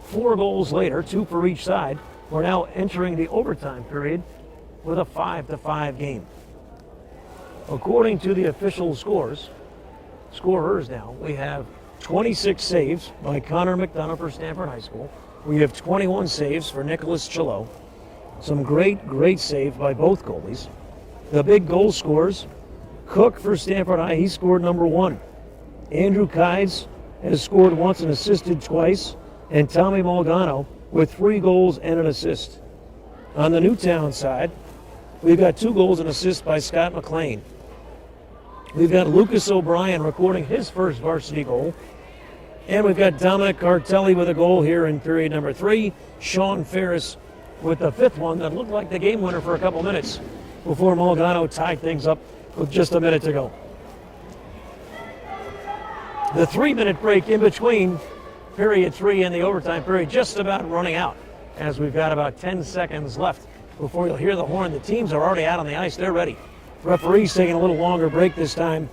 4 goals later, 2 for each side, we're now entering the overtime period with a 5-5 game. According to the official scorers now, we have 26 saves by Connor McDonough for Stamford High School. We have 21 saves for Nicholas Chillo. Some great saves by both goalies. The big goal scorers, Cook for Stamford High, he scored #1. Andrew Kides has scored once and assisted twice, and Tommy Molgano with 3 goals and an assist. On the Newtown side, we've got 2 goals and assists by Scott McLean. We've got Lucas O'Brien recording his first varsity goal. And we've got Dominic Cartelli with a goal here in period number 3. Sean Ferris with the 5th one that looked like the game winner for a couple minutes before Molgano tied things up with just a minute to go. The 3-minute break in between period 3 and the overtime period just about running out. as we've got about 10 seconds left before you'll hear the horn. The teams are already out on the ice. They're ready. Referee's taking a little longer break this time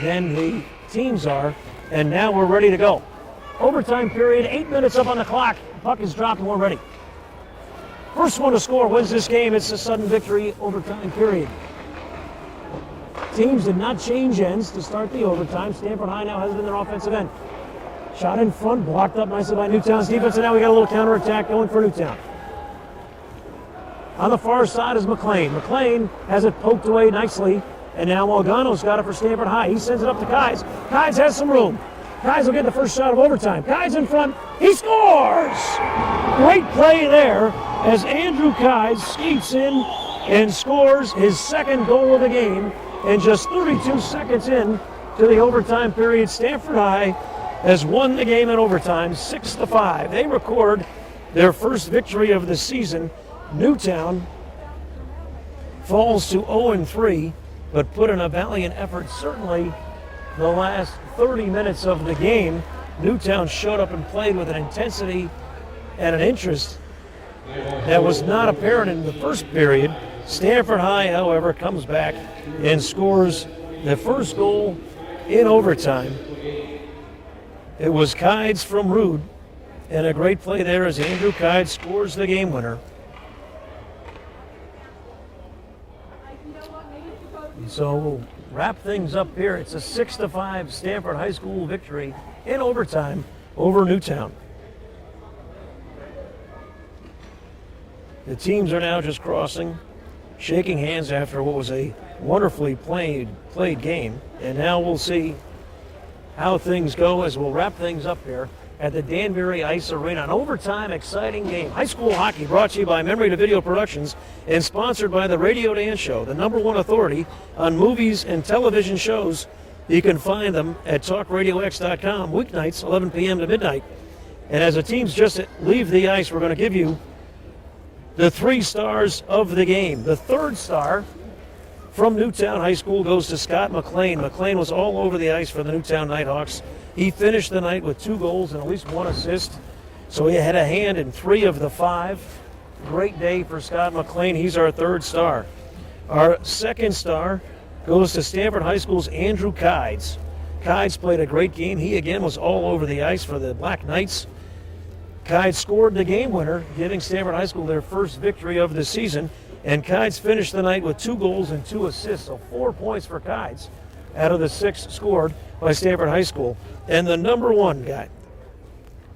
than the teams are, and now we're ready to go. Overtime period, 8 minutes up on the clock. Puck is dropped and we're ready. First one to score wins this game. It's a sudden victory overtime period. Teams did not change ends to start the overtime. Stamford High now has it in their offensive end. Shot in front, blocked up nicely by Newtown's defense, and now we got a little counterattack going for Newtown. On the far side is McLean. McLean has it poked away nicely, and now Malgano's got it for Stamford High. He sends it up to Kides. Kides has some room. Kides will get the first shot of overtime. Kides in front. He scores! Great play there as Andrew Kides skates in and scores his second goal of the game. And just 32 seconds in to the overtime period, Stamford High has won the game in overtime, 6-5. They record their first victory of the season. Newtown falls to 0-3, but put in a valiant effort. Certainly the last 30 minutes of the game, Newtown showed up and played with an intensity and an interest that was not apparent in the first period. Stamford High, however, comes back and scores the first goal in overtime. It was Kides from Rude, and a great play there as Andrew Kides scores the game winner. So we'll wrap things up here. It's a 6-5 Stamford High School victory in overtime over Newtown. The teams are now just crossing, shaking hands after what was a wonderfully played game. And now we'll see how things go as we'll wrap things up here at the Danbury Ice Arena. An overtime exciting game. High school hockey brought to you by Memory to Video Productions and sponsored by the Radio Dance Show, the #1 authority on movies and television shows. You can find them at talkradiox.com weeknights 11 p.m. to midnight. And as the teams just leave the ice, we're going to give you the 3 stars of the game. The third star from Newtown High School goes to Scott McLean. McLean was all over the ice for the Newtown Nighthawks. He finished the night with 2 goals and at least 1 assist. So he had a hand in 3 of the 5. Great day for Scott McLean. He's our third star. Our second star goes to Stamford High School's Andrew Kides. Kides played a great game. He again was all over the ice for the Black Knights. Kides scored the game winner, giving Stamford High School their first victory of the season. And Kides finished the night with 2 goals and 2 assists, so 4 points for Kides out of the 6 scored by Stamford High School. And the #1 guy,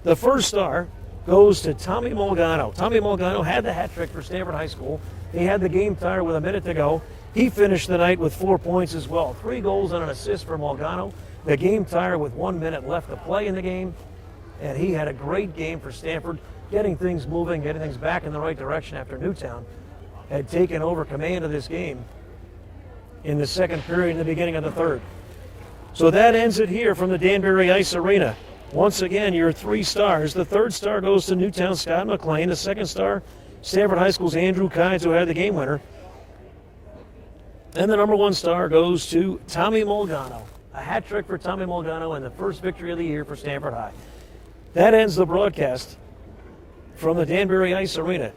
the first star, goes to Tommy Malgano. Tommy Malgano had the hat trick for Stamford High School. He had the game tire with a minute to go. He finished the night with 4 points as well. 3 goals and an assist for Malgano. The game tire with 1 minute left to play in the game. And he had a great game for Stamford, getting things moving, getting things back in the right direction after Newtown had taken over command of this game in the second period and the beginning of the third. So that ends it here from the Danbury Ice Arena. Once again, your 3 stars. The third star goes to Newtown Scott McLean. The second star, Stamford High School's Andrew Kides, who had the game winner. And the #1 star goes to Tommy Malgano. A hat trick for Tommy Malgano and the first victory of the year for Stamford High. That ends the broadcast from the Danbury Ice Arena.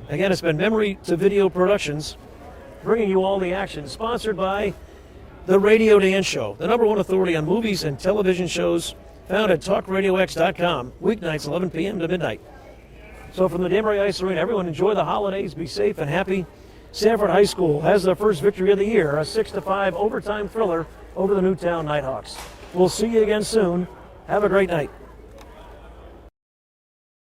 Again, it's been Memory to Video Productions, bringing you all the action, sponsored by the Radio Dance Show, the #1 authority on movies and television shows, found at talkradiox.com, weeknights 11 p.m. to midnight. So from the Danbury Ice Arena, everyone enjoy the holidays, be safe and happy. Stamford High School has their first victory of the year, a 6-5 overtime thriller over the Newtown Nighthawks. We'll see you again soon. Have a great night.